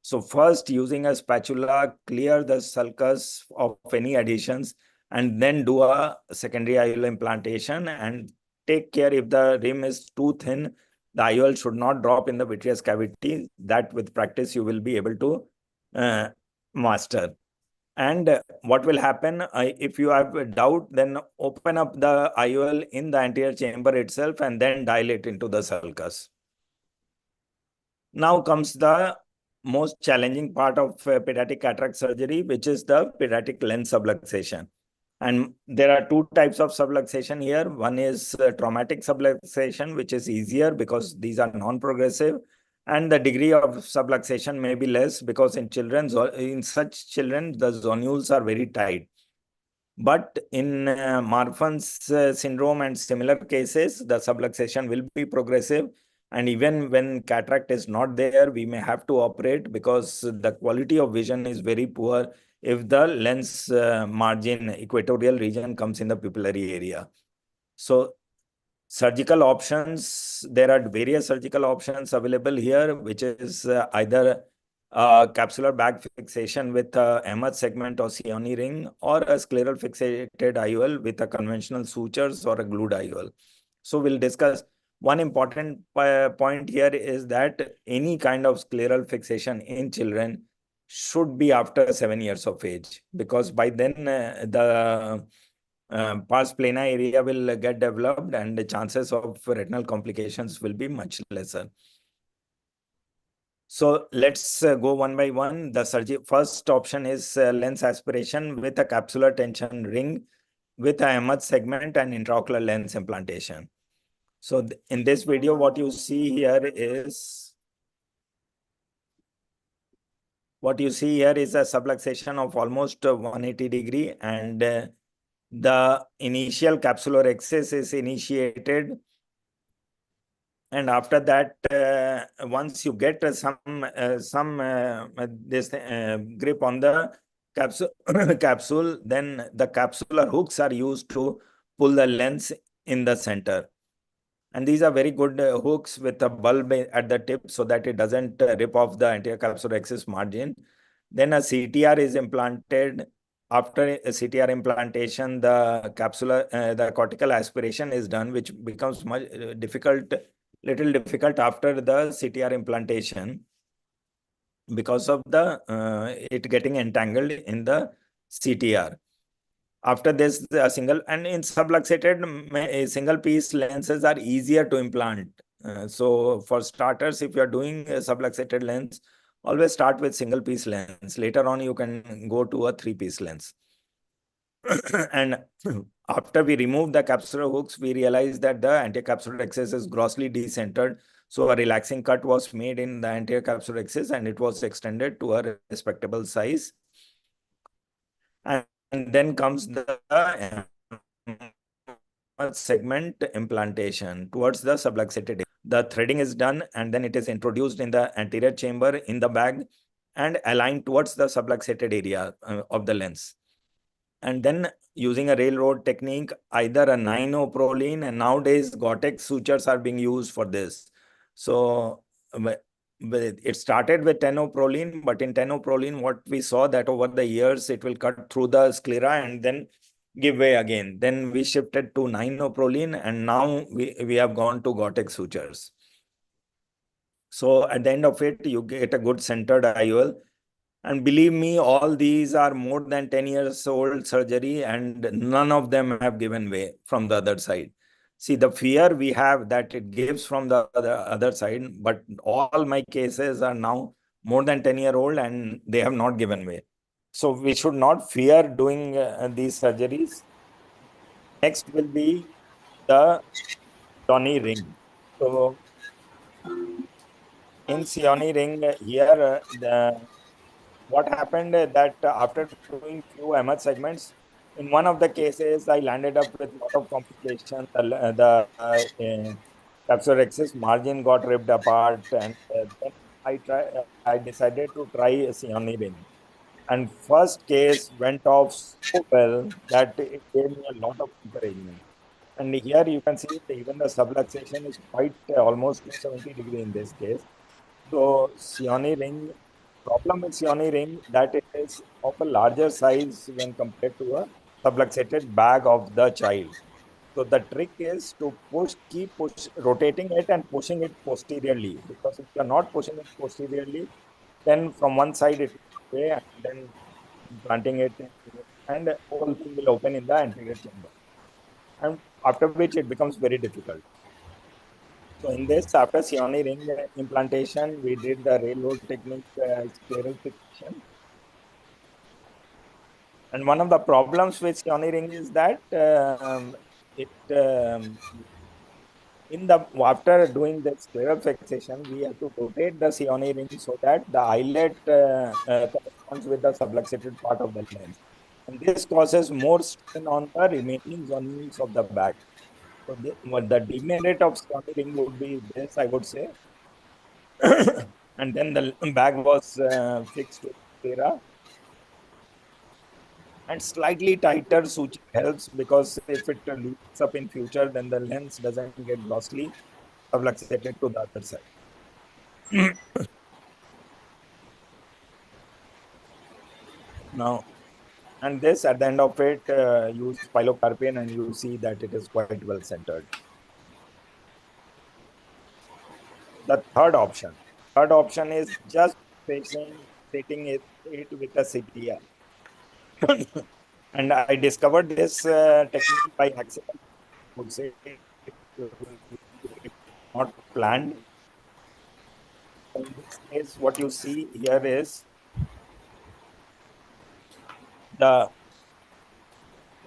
[SPEAKER 4] So first, using a spatula, clear the sulcus of any adhesions, and then do a secondary IOL implantation, and take care if the rim is too thin, the IOL should not drop in the vitreous cavity. That with practice, you will be able to master. And what will happen if you have a doubt, then open up the IOL in the anterior chamber itself and then dilate into the sulcus. Now comes the most challenging part of pediatric cataract surgery, which is the pediatric lens subluxation. And there are two types of subluxation here. One is traumatic subluxation, which is easier because these are non-progressive, and the degree of subluxation may be less because in such children, the zonules are very tight. But in Marfan's syndrome and similar cases, the subluxation will be progressive. And even when cataract is not there, we may have to operate because the quality of vision is very poor if the lens margin equatorial region comes in the pupillary area. So surgical options, there are various surgical options available here, which is either capsular bag fixation with a Ahmed segment or Sioni ring, or a scleral fixated IOL with a conventional sutures or a glued IOL. So we'll discuss. One important point here is that any kind of scleral fixation in children should be after 7 years of age, because by then the pars plana area will get developed and the chances of retinal complications will be much lesser. So let's go one by one. The first option is lens aspiration with a capsular tension ring with a Ahmed segment and intraocular lens implantation. So in this video, what you see here is a subluxation of almost 180 degree, and the initial capsular access is initiated. And after that, once you get some grip on the capsule, then the capsular hooks are used to pull the lens in the center. And these are very good hooks with a bulb at the tip so that it doesn't rip off the anterior capsular access margin. Then a CTR is implanted. After a CTR implantation, the cortical aspiration is done, which becomes much little difficult after the CTR implantation because of it getting entangled in the CTR. After this, in subluxated single piece lenses are easier to implant. So for starters, if you are doing a subluxated lens, always start with single piece lens. Later on, you can go to a 3-piece lens. And after we remove the capsular hooks, we realized that the anterior capsular access is grossly decentered. So a relaxing cut was made in the anterior capsular access and it was extended to a respectable size. And then comes the segment implantation towards the subluxated. The threading is done and then it is introduced in the anterior chamber in the bag and aligned towards the subluxated area of the lens. And then using a railroad technique, either a 9-O-proline, and nowadays Gore-Tex sutures are being used for this. So it started with 10-O-proline, but in 10-O-proline, what we saw that over the years, it will cut through the sclera and then give way again. Then we shifted to 9-O-proline and now we have gone to Gore-Tex sutures. So at the end of it, you get a good centered IOL. And believe me, all these are more than 10 years old surgery and none of them have given way from the other side. See, the fear we have that it gives from the other side, but all my cases are now more than 10-year-old and they have not given way. So we should not fear doing these surgeries. Next will be the Sioni ring. So in Sioni ring here, what happened that after doing few MH segments, in one of the cases, I landed up with a lot of complications. The capsular access margin got ripped apart, and then I decided to try a Sioni ring. And first case went off so well that it gave me a lot of encouragement. And here you can see that even the subluxation is quite almost 270 degree in this case. So Sioni ring, problem with Sioni ring that it is of a larger size when compared to a subluxated bag of the child. So the trick is to keep rotating it and pushing it posteriorly, because if you're not pushing it posteriorly, then from one side it will away and then planting it and the whole thing will open in the anterior chamber. And after which it becomes very difficult. So in this, after Sioni ring implantation, we did the railroad technique scleral fixation. And one of the problems with Sioni ring is that after doing the scleral fixation, we have to rotate the Sioni ring so that the eyelet corresponds with the subluxated part of the lens. And this causes more strain on the remaining zonules of the bag. So the demerit of Sioni ring would be this, I would say. And then the bag was fixed to sclera. And slightly tighter suture helps, because if it leaks up in future, then the lens doesn't get grossly subluxated to the other side. Now, and this at the end of it, use pilocarpine and you see that it is quite well centered. The third option is just setting it with a CTR. And I discovered this technique by accident, I would say, not planned. In this case, what you see here is the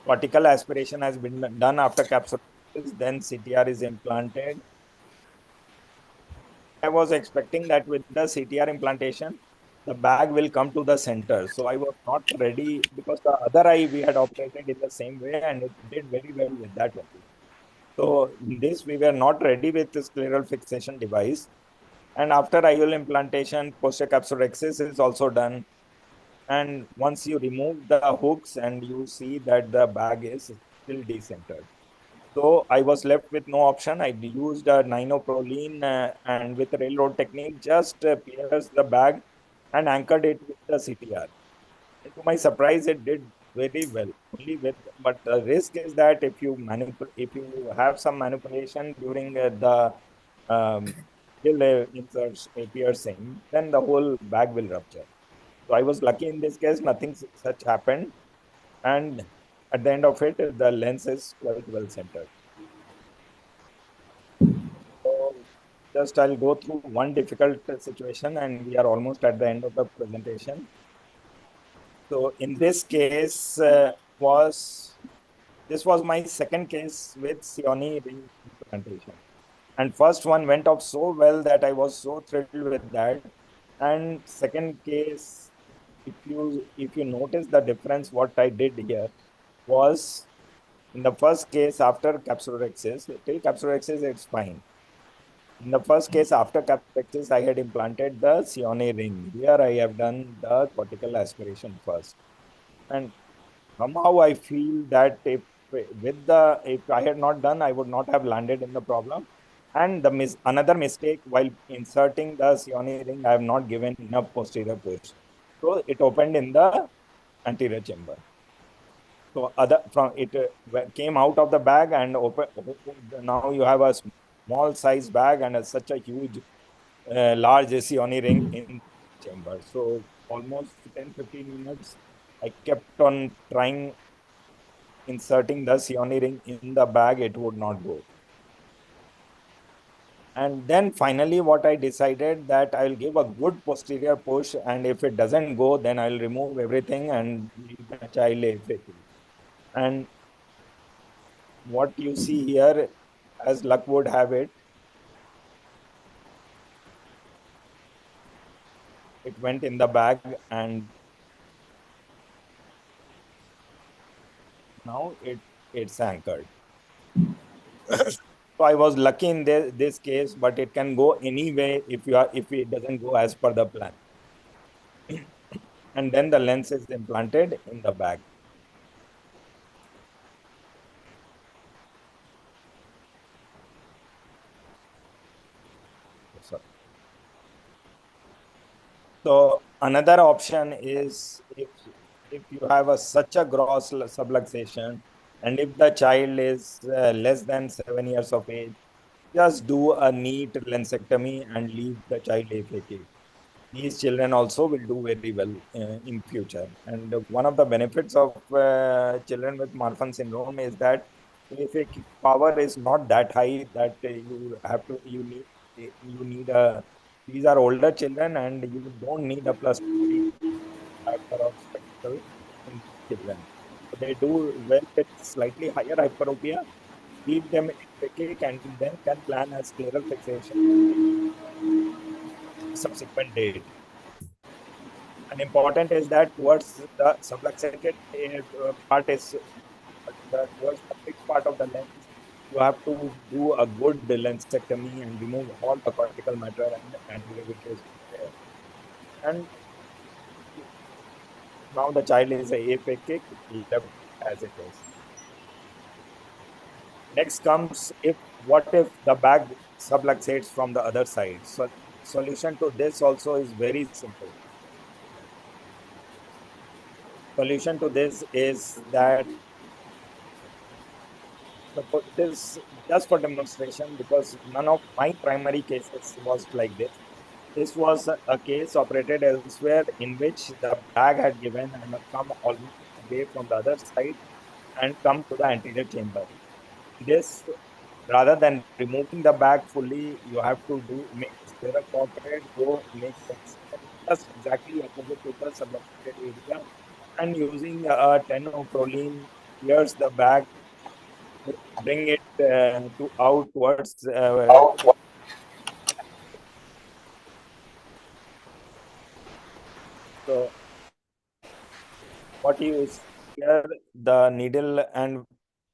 [SPEAKER 4] cortical aspiration has been done after capsular, then CTR is implanted. I was expecting that with the CTR implantation, the bag will come to the center. So I was not ready because the other eye we had operated in the same way and it did very well with that only. So in this, we were not ready with the scleral fixation device. And after IOL implantation, posterior capsulorhexis is also done. And once you remove the hooks and you see that the bag is still decentered. So I was left with no option. I used a ninoproline and with railroad technique, just pierced the bag and anchored it with the CTR. And to my surprise, it did very well. Only with, but the risk is that if you have some manipulation during the till inserts piercing, then the whole bag will rupture. So I was lucky in this case, nothing such happened. And at the end of it, the lens is quite well centered. So just I'll go through one difficult situation and we are almost at the end of the presentation. So in this case this was my second case with Sioni ring implantation. And first one went off so well that I was so thrilled with that. And second case, if you notice the difference, what I did here was in the first case after capsulorhexis, till capsulorhexis it's fine. In the first case after capsulorhexis, I had implanted the Sioni ring. Here I have done the cortical aspiration first. And somehow I feel that if I had not done, I would not have landed in the problem. And another mistake while inserting the Sioni ring, I have not given enough posterior push. So it opened in the anterior chamber. So it came out of the bag and now you have a small size bag and such a huge large Sioni ring in chamber. So almost 10-15 minutes I kept on trying inserting the Sioni ring in the bag, it would not go. And then finally what I decided that I'll give a good posterior push, and if it doesn't go, then I'll remove everything and leave the child AFAK. And what you see here, as luck would have it, it went in the bag and now it's anchored. So I was lucky in this case, but it can go anyway if it doesn't go as per the plan. And then the lens is implanted in the bag. Sorry. So another option is if you have such a gross subluxation, and if the child is less than 7 years of age, just do a neat lensectomy and leave the child AFAK. These children also will do very well in future. And one of the benefits of children with Marfan syndrome is that AFAK power is not that high that you need a. These are older children, and you don't need a plus 3 pair of spectacles in children. So they do well with slightly higher hyperopia. Leave them AFAK and then can plan a scleral fixation subsequent date. And important is that towards the subluxated part is towards the fixed part of the lens, you have to do a good lensectomy and remove all the cortical matter and anterior vitreous there. And now the child is AFAK, left as it is. Next comes what if the bag subluxates from the other side? So solution to this also is very simple. Solution to this is that this just for demonstration, because none of my primary cases was like this. This was a case operated elsewhere in which the bag had given and come almost away from the other side and come to the anterior chamber. This, rather than removing the bag fully, you have to make scleral portrait, go make the excision just exactly opposite to the subluxated area, and using a tenoproline pierce the bag, bring it to out towards So what you see here, the needle, and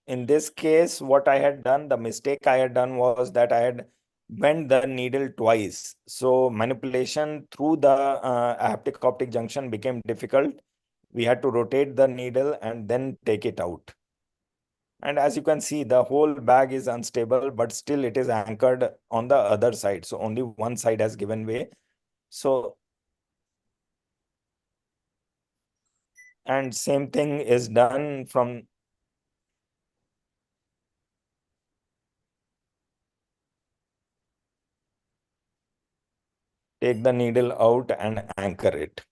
[SPEAKER 4] in this case, what I had done, the mistake I had done was that I had bent the needle twice. So manipulation through the haptic optic junction became difficult. We had to rotate the needle and then take it out. And as you can see, the whole bag is unstable, but still it is anchored on the other side. So only one side has given way. So, and same thing is done from take the needle out and anchor it.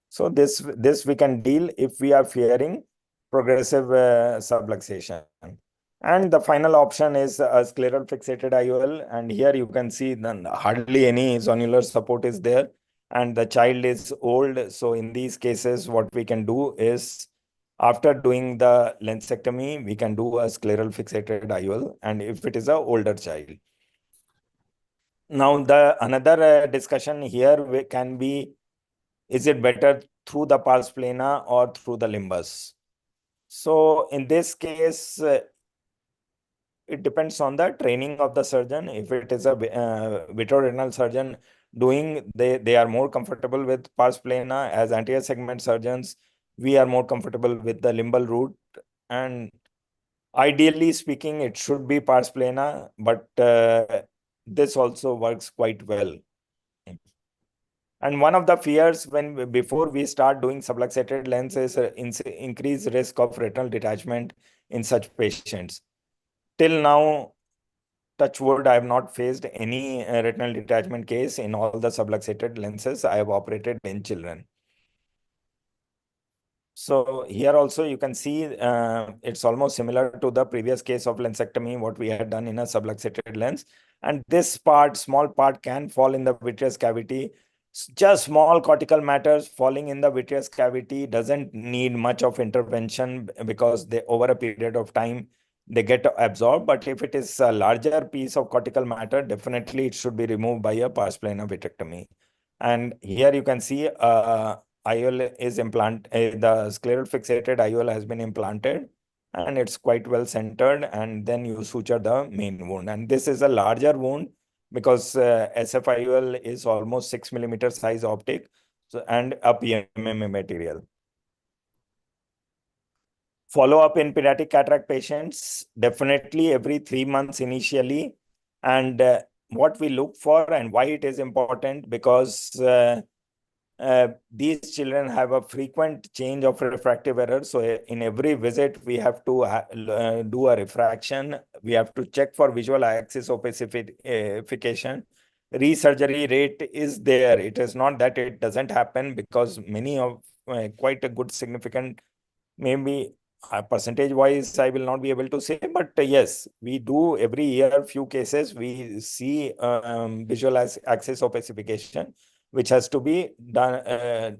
[SPEAKER 4] So this we can deal if we are fearing progressive subluxation. And the final option is a scleral fixated IOL. And here you can see then hardly any zonular support is there. And the child is old. So in these cases, what we can do is after doing the lensectomy, we can do a scleral fixated IOL. And if it is an older child. Now, the another discussion here can be, is it better through the pars plana or through the limbus? So in this case, it depends on the training of the surgeon. If it is a vitreoretinal surgeon doing, they are more comfortable with pars plana. As anterior segment surgeons, we are more comfortable with the limbal route. And ideally speaking, it should be pars plana, but this also works quite well. And one of the fears before we start doing subluxated lens is increased risk of retinal detachment in such patients. Till now, touch wood, I have not faced any retinal detachment case in all the subluxated lenses I have operated in children. So here also you can see it's almost similar to the previous case of lensectomy, what we had done in a subluxated lens. And this part, small part, can fall in the vitreous cavity. Just small cortical matters falling in the vitreous cavity doesn't need much of intervention because over a period of time, they get absorbed. But if it is a larger piece of cortical matter, definitely it should be removed by a pars plana vitrectomy. And here you can see IOL is the scleral fixated IOL has been implanted and it's quite well centered, and then you suture the main wound. And this is a larger wound because SF IOL is almost 6 millimeter size optic, so, and a PMMA material. Follow up in pediatric cataract patients, definitely every 3 months initially. And what we look for and why it is important, because these children have a frequent change of refractive error. So in every visit, we have to do a refraction. We have to check for visual axis opacification. Resurgery rate is there. It is not that it doesn't happen, because many of quite a good significant, maybe percentage wise, I will not be able to say, but yes, we do every year few cases. We see visual axis opacification, which has to be done.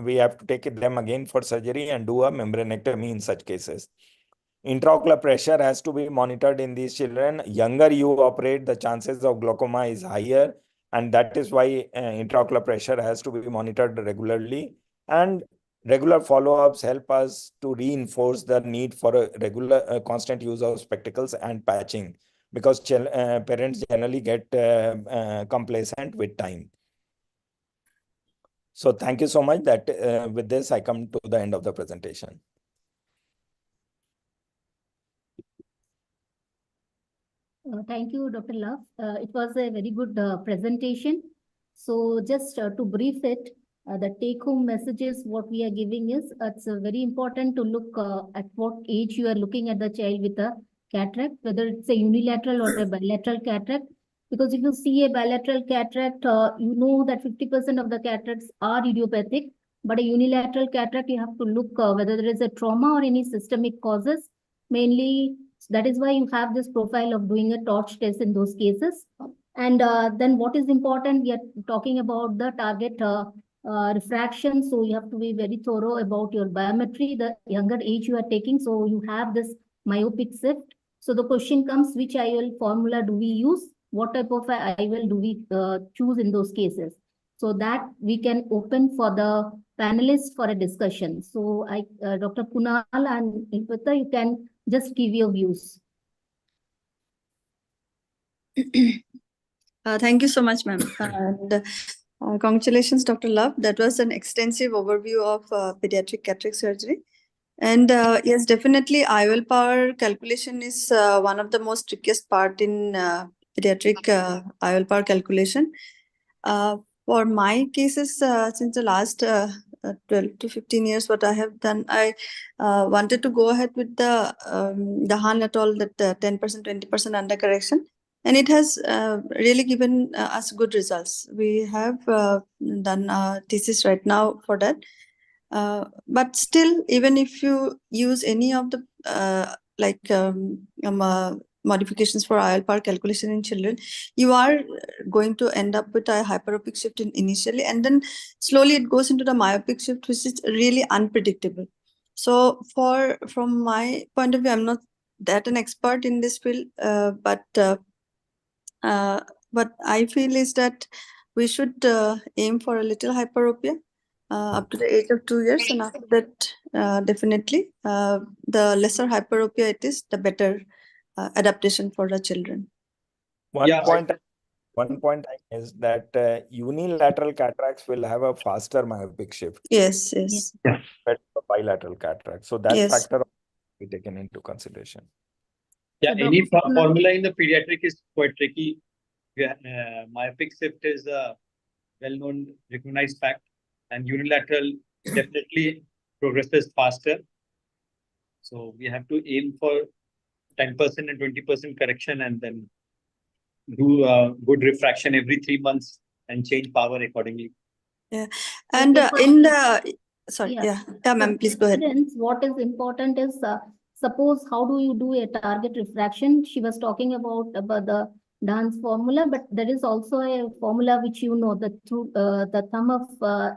[SPEAKER 4] We have to take them again for surgery and do a membranectomy in such cases. Intraocular pressure has to be monitored in these children. Younger you operate, the chances of glaucoma is higher, and that is why intraocular pressure has to be monitored regularly. And regular follow-ups help us to reinforce the need for a regular constant use of spectacles and patching, because parents generally get complacent with time. So thank you so much. That with this, I come to the end of the presentation.
[SPEAKER 7] Thank you, Dr. Love. It was a very good presentation. So just to brief it, the take-home messages, what we are giving is, it's very important to look at what age you are looking at the child with a cataract, whether it's a unilateral or a bilateral cataract. Because if you see a bilateral cataract, you know that 50% of the cataracts are idiopathic. But a unilateral cataract, you have to look whether there is a trauma or any systemic causes. Mainly, that is why you have this profile of doing a torch test in those cases. And then what is important, we are talking about the target refraction. So you have to be very thorough about your biometry, the younger age you are taking. So you have this myopic shift. So the question comes, which IOL formula do we use? what type of IOL do we choose in those cases, so that we can open for the panelists for a discussion. So Dr. Kunal and Ilpita, you can just give your views.
[SPEAKER 10] Thank you so much, ma'am. And congratulations, Dr. Love. That was an extensive overview of pediatric cataract surgery. And yes, definitely, IOL power calculation is one of the most trickiest part in pediatric IOL power calculation. For my cases, since the last 12 to 15 years, what I have done, I wanted to go ahead with the Han et al. That 10%, 20% undercorrection. And it has really given us good results. We have done a thesis right now for that. But still, even if you use any of the modifications for IOL power calculation in children, you are going to end up with a hyperopic shift initially, and then slowly it goes into the myopic shift, which is really unpredictable. So from my point of view, I'm not that an expert in this field, but what I feel is that we should aim for a little hyperopia up to the age of 2 years, and after that, definitely the lesser hyperopia it is, the better adaptation for the children.
[SPEAKER 4] One point is that unilateral cataracts will have a faster myopic shift.
[SPEAKER 10] Yes, yes.
[SPEAKER 4] Compared to bilateral cataract. So that
[SPEAKER 10] Yes.
[SPEAKER 4] factor will be taken into consideration.
[SPEAKER 9] Yeah,
[SPEAKER 7] So
[SPEAKER 9] any
[SPEAKER 7] Dr. Kunal-
[SPEAKER 9] formula in the pediatric is quite tricky. Yeah, myopic shift is a well-known, recognized fact, and unilateral definitely progresses faster. So we have to aim for 10% and 20% correction, and then do good refraction every 3 months and change power accordingly.
[SPEAKER 10] Yeah, and in the sorry,
[SPEAKER 7] Yeah.
[SPEAKER 10] ma'am, please go ahead.
[SPEAKER 7] Students, what is important is, suppose how do you do a target refraction? She was talking about the dance formula, but there is also a formula which the thumb of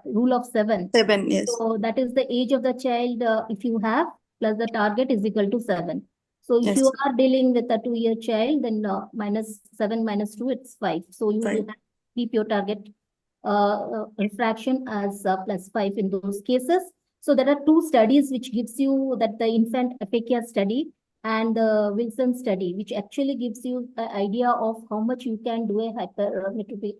[SPEAKER 7] rule of 7.
[SPEAKER 10] 7, yes.
[SPEAKER 7] So that is the age of the child, if you have, plus the target is equal to 7. So if
[SPEAKER 10] Yes.
[SPEAKER 7] you are dealing with a 2-year child, then -7 - 2, it's 5. So you will
[SPEAKER 10] Right.
[SPEAKER 7] have to keep your target refraction as +5 in those cases. So there are 2 studies which gives you that, the infant aphakia study and the Wilson study, which actually gives you an idea of how much you can do a hypermetropic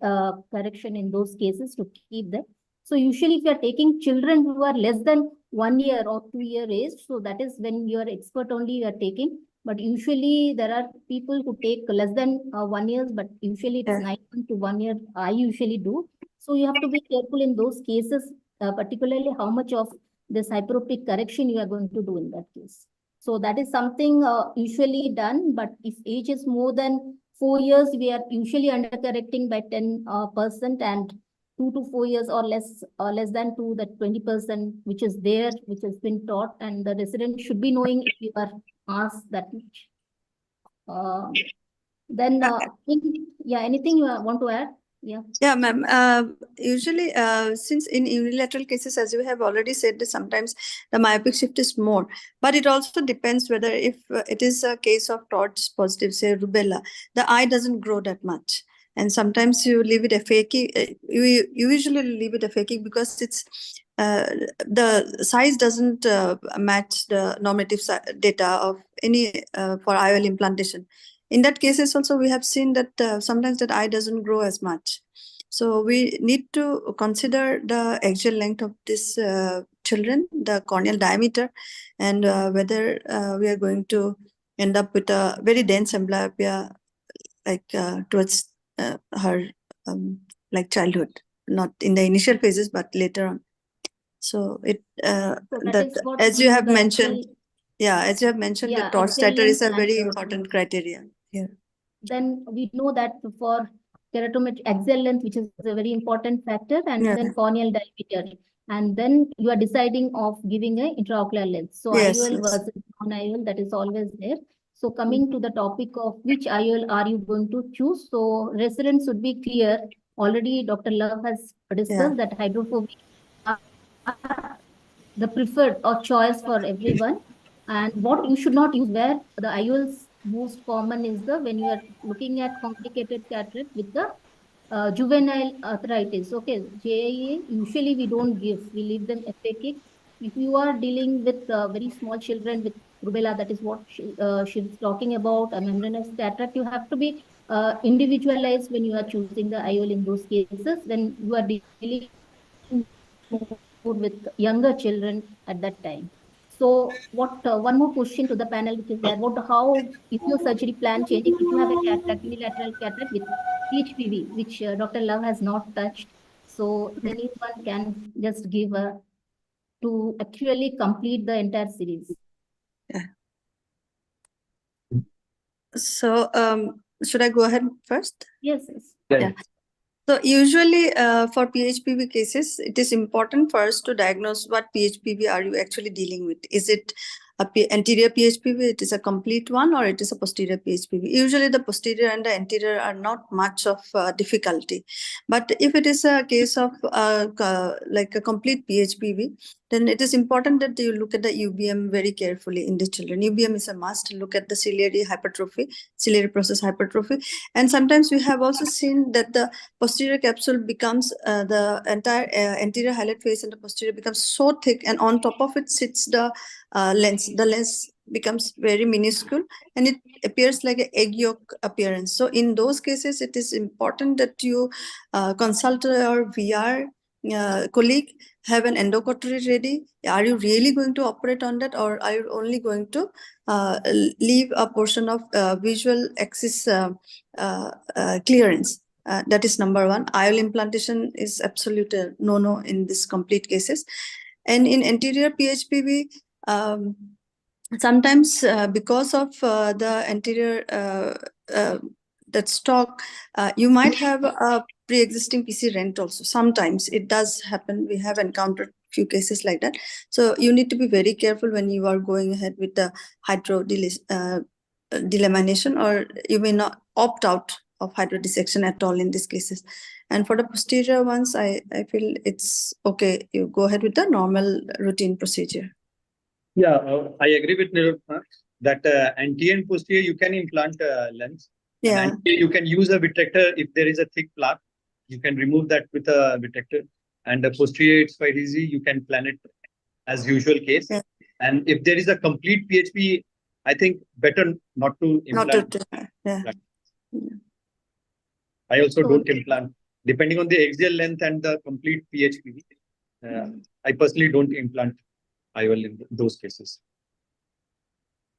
[SPEAKER 7] correction in those cases to keep them. So usually if you are taking children who are less than 1 year or 2-year age, so that is when you are expert only you are taking. But usually there are people who take less than 1 year, but usually it's
[SPEAKER 10] Yeah.
[SPEAKER 7] 9 months to 1 year. I usually do. So you have to be careful in those cases, particularly how much of this hyperopic correction you are going to do in that case. So that is something usually done. But if age is more than 4 years, we are usually undercorrecting by 10%, and 2 to 4 years or less than 2, that 20%, which is there, which has been taught, and the resident should be knowing if you are asked that much. Then, anything you want to add? Yeah.
[SPEAKER 10] Yeah, ma'am. Usually, since in unilateral cases, as you have already said, that sometimes the myopic shift is more, but it also depends whether if it is a case of TORCH positive, say rubella, the eye doesn't grow that much. And sometimes you leave it aphakic. You usually leave it aphakic because it's the size doesn't match the normative data of any for IOL implantation. In that cases also, we have seen that sometimes that eye doesn't grow as much. So we need to consider the axial length of this children, the corneal diameter, and whether we are going to end up with a very dense amblyopia like towards her like childhood, not in the initial phases, but later on. So it as you have mentioned, as you have mentioned, the TORCH titer is a very important criteria here.
[SPEAKER 7] Then we know that for keratometry, axial length, which is a very important factor, and then corneal diameter, and then you are deciding of giving a intraocular lens. So IOL versus non-IOL, that is always there. So coming to the topic of which IOL are you going to choose? So residents should be clear. Already Dr. Love has discussed that hydrophobic are the preferred or choice for everyone, and what you should not use, where the IOLs most common is the when you are looking at complicated cataract with the juvenile arthritis. Okay, JAA usually we don't give, we leave them aphakic. If you are dealing with very small children with rubella, that is what she's talking about, a membranous cataract, you have to be individualized when you are choosing the IOL in those cases. When you are dealing with younger children at that time. So what one more question to the panel, which is there, what how is your surgery plan changing if you have a cataract, unilateral cataract with PHPV, which Dr. Love has not touched. So anyone can just give a to actually complete the entire series.
[SPEAKER 10] Yeah. So should I go ahead first?
[SPEAKER 7] Yes, yes.
[SPEAKER 10] Yeah. So usually for PHPV cases, it is important for us to diagnose what PHPV are you actually dealing with. Is it anterior PHPV, it is a complete one, or it is a posterior PHPV? Usually the posterior and the anterior are not much of difficulty. But if it is a case of like a complete PHPV, then it is important that you look at the UBM very carefully in the children. UBM is a must. Look at the ciliary hypertrophy, ciliary process hypertrophy. And sometimes we have also seen that the posterior capsule becomes the entire anterior highlight face and the posterior becomes so thick, and on top of it sits the lens. The lens becomes very minuscule and it appears like an egg yolk appearance. So in those cases, it is important that you consult your VR colleague, have an endocautery ready. Are you really going to operate on that, or are you only going to leave a portion of visual axis clearance? That is number one. IOL implantation is absolute no-no in this complete cases. And in anterior PHPV, sometimes because of the anterior that stalk, you might have a pre-existing PC rent also. Sometimes it does happen. We have encountered few cases like that. So you need to be very careful when you are going ahead with the hydrodelamination, or you may not opt out of hydrodissection at all in these cases. And for the posterior ones, I feel it's okay. You go ahead with the normal routine procedure.
[SPEAKER 9] Yeah, I agree with Nirupma that anterior and posterior you can implant lens.
[SPEAKER 10] Yeah.
[SPEAKER 9] And you can use a vitrector if there is a thick plaque. You can remove that with a vitrector. And the posterior, it's quite easy. You can plan it as usual case.
[SPEAKER 10] Yeah.
[SPEAKER 9] And if there is a complete PHP, I think better not to implant.
[SPEAKER 10] Yeah.
[SPEAKER 9] I also don't implant. Depending on the axial length and the complete PHP, I personally don't implant IOL in those cases.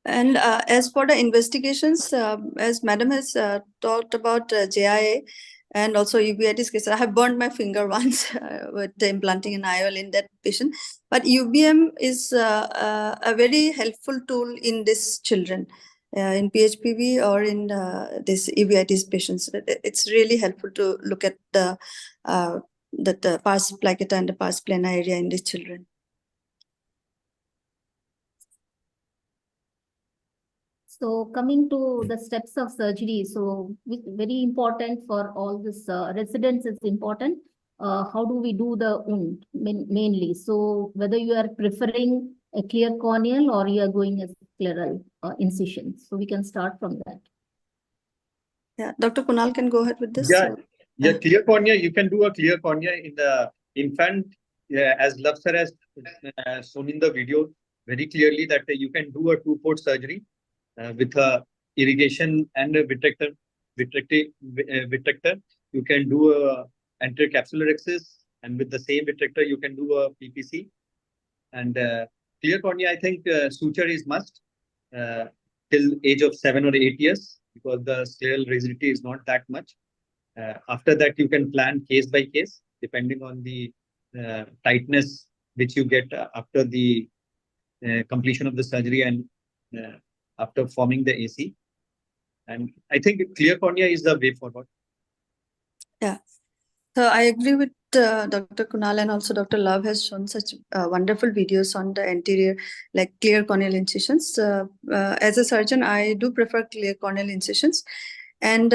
[SPEAKER 10] And as for the investigations, as Madam has talked about JIA and also uveitis case, I have burned my finger once with implanting an IOL in that patient. But UBM is a very helpful tool in these children, in PHPV or in this uveitis patients. It's really helpful to look at the pars placata and the pars plana area in these children.
[SPEAKER 7] So coming to the steps of surgery, so very important for all this residents is important. How do we do the wound mainly? So whether you are preferring a clear corneal or you are going as scleral incision. So we can start from that.
[SPEAKER 10] Yeah, Dr. Kunal can go ahead with this.
[SPEAKER 9] Yeah, clear cornea, you can do a clear cornea in the infant, as Love sir has shown in the video very clearly that you can do a two-port surgery with a irrigation and a vitrector. You can do a anterior capsular axis, and with the same vitrector, you can do a PPC. And clear cornea, I think suture is must till age of 7 or 8 years, because the scleral rigidity is not that much. After that, you can plan case by case, depending on the tightness which you get after the completion of the surgery and after forming the AC. And I think clear cornea is the way forward.
[SPEAKER 10] Yeah. So I agree with Dr. Kunal, and also Dr. Love has shown such wonderful videos on the anterior, like clear corneal incisions. As a surgeon, I do prefer clear corneal incisions. And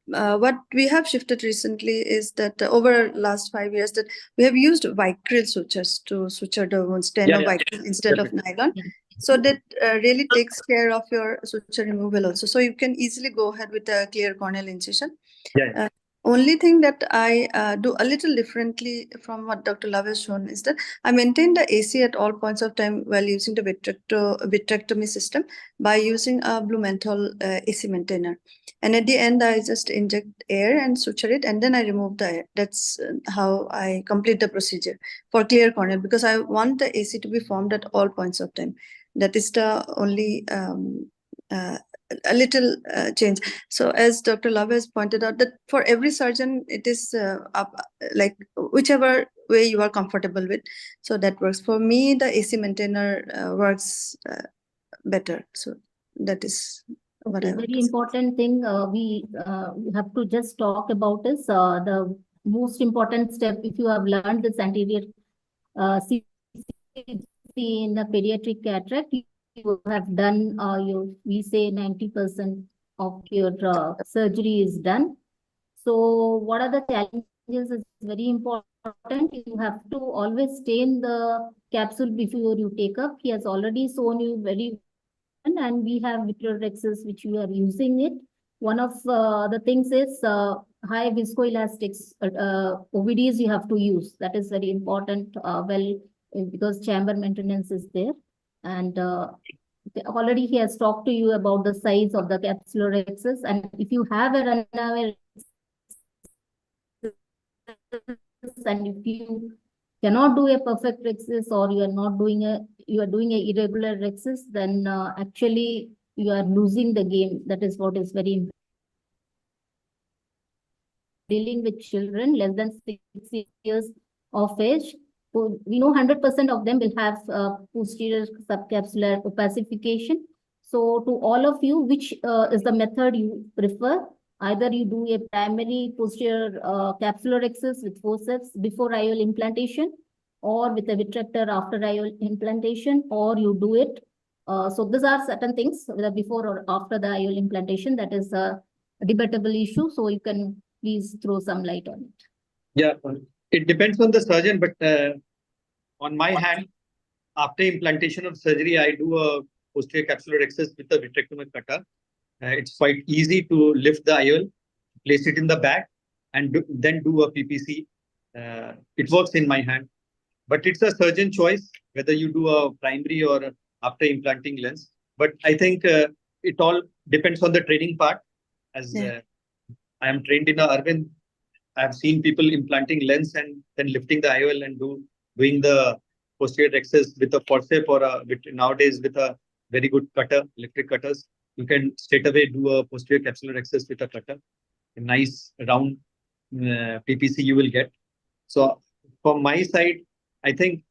[SPEAKER 10] what we have shifted recently is that over last 5 years that we have used vicryl sutures to suture the wounds, vicryl instead of nylon. So that really takes care of your suture removal also. So you can easily go ahead with a clear corneal incision.
[SPEAKER 9] Yeah.
[SPEAKER 10] Only thing that I do a little differently from what Dr. Love has shown is that I maintain the AC at all points of time while using the vitrectomy system by using a blue menthol AC maintainer. And at the end, I just inject air and suture it, and then I remove the air. That's how I complete the procedure for clear corneal, because I want the AC to be formed at all points of time. That is the only a little change. So as Dr. Love has pointed out, that for every surgeon, it is like whichever way you are comfortable with. So that works. For me, the AC maintainer works better. So that is what I
[SPEAKER 7] A
[SPEAKER 10] want
[SPEAKER 7] very
[SPEAKER 10] to say.
[SPEAKER 7] important thing we have to just talk about is the most important step. If you have learned this anterior CCC in the pediatric cataract, you have done we say 90% of your surgery is done. So what are the challenges is very important. You have to always stain the capsule before you take up. He has already shown you very well, and we have vitrorexes which we are using it. One of the things is high viscoelastics, OVDs you have to use. That is very important, because chamber maintenance is there. And already he has talked to you about the size of the capsular rexes. And if you have a runaway and if you cannot do a perfect rexis, or you are doing a irregular rexis, then actually you are losing the game. That is what is very important. Dealing with children less than 6 years of age, we know 100% of them will have posterior subcapsular opacification. So to all of you, which is the method you prefer? Either you do a primary posterior capsular rexis with forceps before IOL implantation, or with a vitrector after IOL implantation, or you do it. So these are certain things, whether before or after the IOL implantation. That is a debatable issue. So you can please throw some light on it.
[SPEAKER 9] Yeah, it depends on the surgeon, but on my hand, after implantation of surgery, I do a posterior capsular rexis with a vitrectomy cutter. It's quite easy to lift the IOL, place it in the back, and then do a PPC. It works in my hand, but it's a surgeon choice whether you do a primary or after implanting lens. But I think it all depends on the training part. As I am trained in Arvind, I have seen people implanting lens and then lifting the IOL and doing the posterior rexis with a forceps or nowadays with a very good cutter, electric cutters. You can straight away do a posterior capsular rexis with a cutter. A nice round PPC you will get. So from my side, I think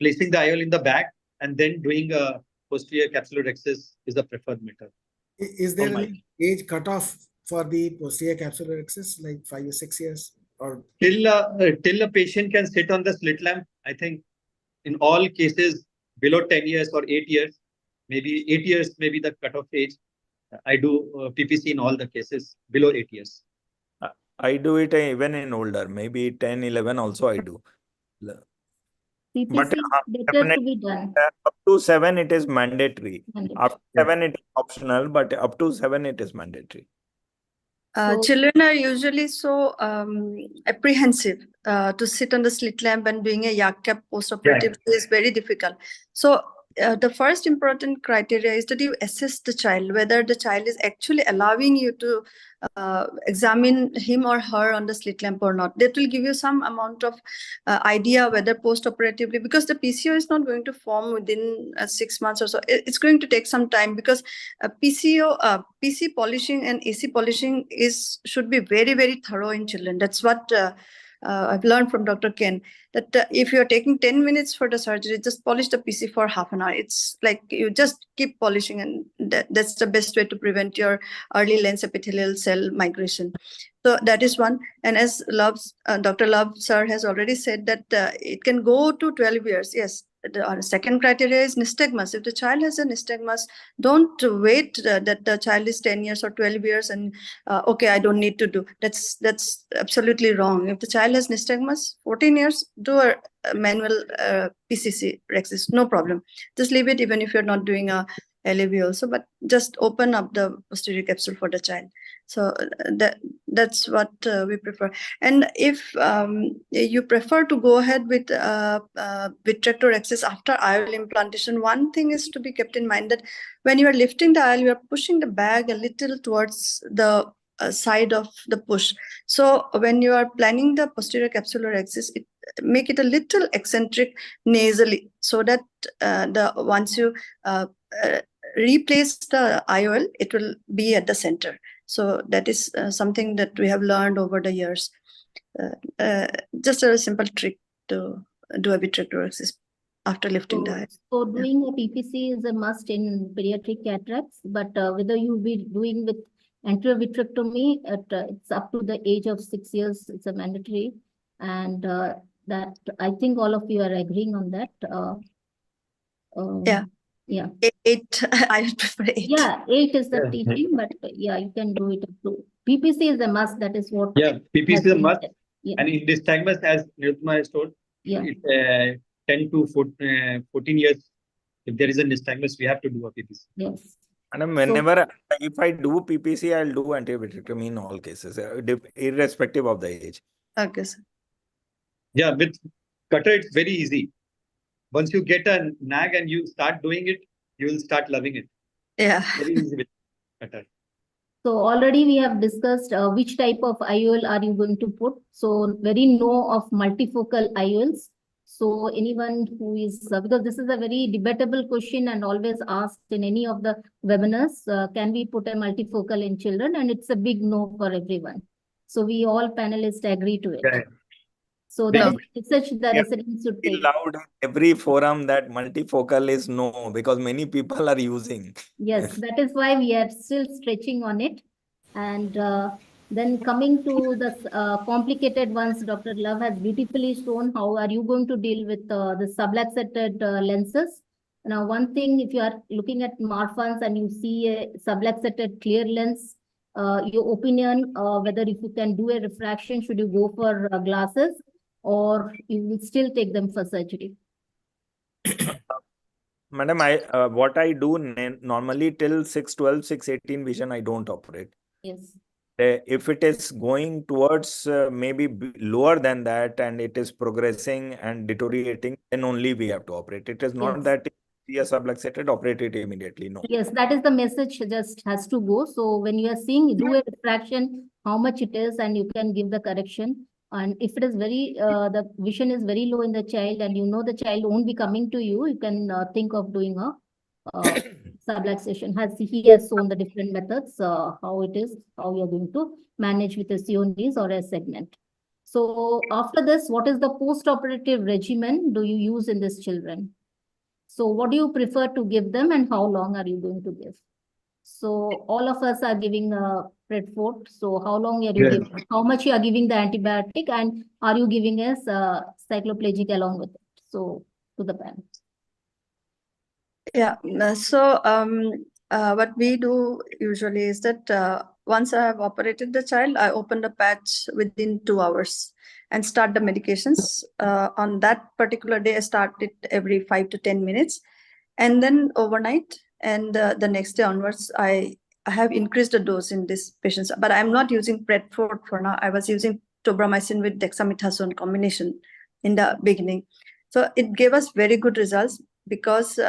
[SPEAKER 9] placing the IOL in the back and then doing a posterior capsular rexis is the preferred method.
[SPEAKER 2] Is there any age cutoff for the posterior capsular rexis, like 5 or 6 years? Or
[SPEAKER 9] till a patient can sit on the slit lamp? I think in all cases below 10 years or 8 years, maybe 8 years, maybe the cutoff age. I do PPC in all the cases below 8 years.
[SPEAKER 4] I do it even in older, maybe 10, 11 also I do.
[SPEAKER 7] PPC
[SPEAKER 4] But
[SPEAKER 7] better to be done.
[SPEAKER 4] Up to 7 it is mandatory.
[SPEAKER 7] Mandatory.
[SPEAKER 4] After 7 it is optional, but up to 7 it is mandatory.
[SPEAKER 10] Children are usually so apprehensive to sit on the slit lamp, and doing a yak cap post-operatively is very difficult. So the first important criteria is that you assess the child, whether the child is actually allowing you to examine him or her on the slit lamp or not. That will give you some amount of idea whether post-operatively, because the PCO is not going to form within 6 months or so. It's going to take some time, because PC polishing and AC polishing should be very, very thorough in children. That's what I've learned from Dr. Ken, that if you're taking 10 minutes for the surgery, just polish the PC for half an hour. It's like you just keep polishing, and that's the best way to prevent your early lens epithelial cell migration. So that is one. And as Dr. Love sir has already said that it can go to 12 years. Yes, our second criteria is nystagmus. If the child has a nystagmus, don't wait that the child is 10 years or 12 years and okay, I don't need to do. That's absolutely wrong. If the child has nystagmus, 14 years, do a manual PCC rhexis, no problem. Just leave it even if you're not doing a LAB also, but just open up the posterior capsule for the child. So that's what we prefer. And if you prefer to go ahead with vitrectorexis after IOL implantation, one thing is to be kept in mind that when you are lifting the IOL, you are pushing the bag a little towards the side of the push. So when you are planning the posterior capsular axis, make it a little eccentric nasally, so that once you replace the IOL, it will be at the center. So that is something that we have learned over the years. Just a simple trick to do a vitrectorexis after lifting the IOL.
[SPEAKER 7] So doing a PPC is a must in pediatric cataracts, but whether you be doing with anterior vitrectomy, it's up to the age of 6 years, it's a mandatory. And that I think all of you are agreeing on that. Yeah.
[SPEAKER 10] 8, I would prefer 8.
[SPEAKER 7] Yeah, 8 is the teaching, but yeah, you can do it up to. PPC is a must, that is what.
[SPEAKER 9] Yeah, PPC is a must.
[SPEAKER 7] Yeah.
[SPEAKER 9] And in nystagmus, as Nirupma has told,
[SPEAKER 7] Yeah.
[SPEAKER 9] It's 10 to 14 years. If there is a nystagmus, we have to do a PPC.
[SPEAKER 7] Yes.
[SPEAKER 4] And whenever, if I do PPC, I'll do anti-vitrectomy in all cases, irrespective of the age.
[SPEAKER 10] Okay, sir.
[SPEAKER 9] Yeah, with cutter, it's very easy. Once you get a nag and you start doing it, you will start loving it.
[SPEAKER 10] Yeah.
[SPEAKER 9] Very easy with cutter.
[SPEAKER 7] So already we have discussed which type of IOL are you going to put. So very no of multifocal IOLs. So anyone who is, because this is a very debatable question and always asked in any of the webinars, can we put a multifocal in children? And it's a big no for everyone. So we all panelists agree to it.
[SPEAKER 9] Okay.
[SPEAKER 7] So that is research the residents should take.
[SPEAKER 4] Loud in every forum that multifocal is no, because many people are using.
[SPEAKER 7] Yes, that is why we are still stretching on it. And then coming to the complicated ones, Dr. Love has beautifully shown how are you going to deal with the subluxated lenses. Now, one thing, if you are looking at Marfan's and you see a subluxated clear lens, your opinion, whether if you can do a refraction, should you go for glasses or you will still take them for surgery?
[SPEAKER 4] Madam, what I do normally till 612, 618 vision, I don't operate.
[SPEAKER 7] Yes.
[SPEAKER 4] If it is going towards maybe lower than that and it is progressing and deteriorating, then only we have to operate. It is not that if we are subluxated, operate it immediately. No.
[SPEAKER 7] Yes, that is the message just has to go. So when you are seeing, do a refraction, how much it is, and you can give the correction. And if it is very, the vision is very low in the child and you know the child won't be coming to you, you can think of doing a subluxation. He has shown the different methods, how it is, how you're going to manage with a CONDs or a segment. So after this, what is the post-operative regimen do you use in these children? So what do you prefer to give them and how long are you going to give? So all of us are giving Predfort. So how long are you giving? How much you are giving the antibiotic and are you giving us cycloplegic along with it? So to the parents.
[SPEAKER 10] Yeah. So what we do usually is that once I have operated the child, I open the patch within 2 hours and start the medications. On that particular day, I start it every 5 to 10 minutes. And then overnight and the next day onwards, I have increased the dose in these patients. But I'm not using Predfort for now. I was using tobramycin with dexamethasone combination in the beginning. So it gave us very good results because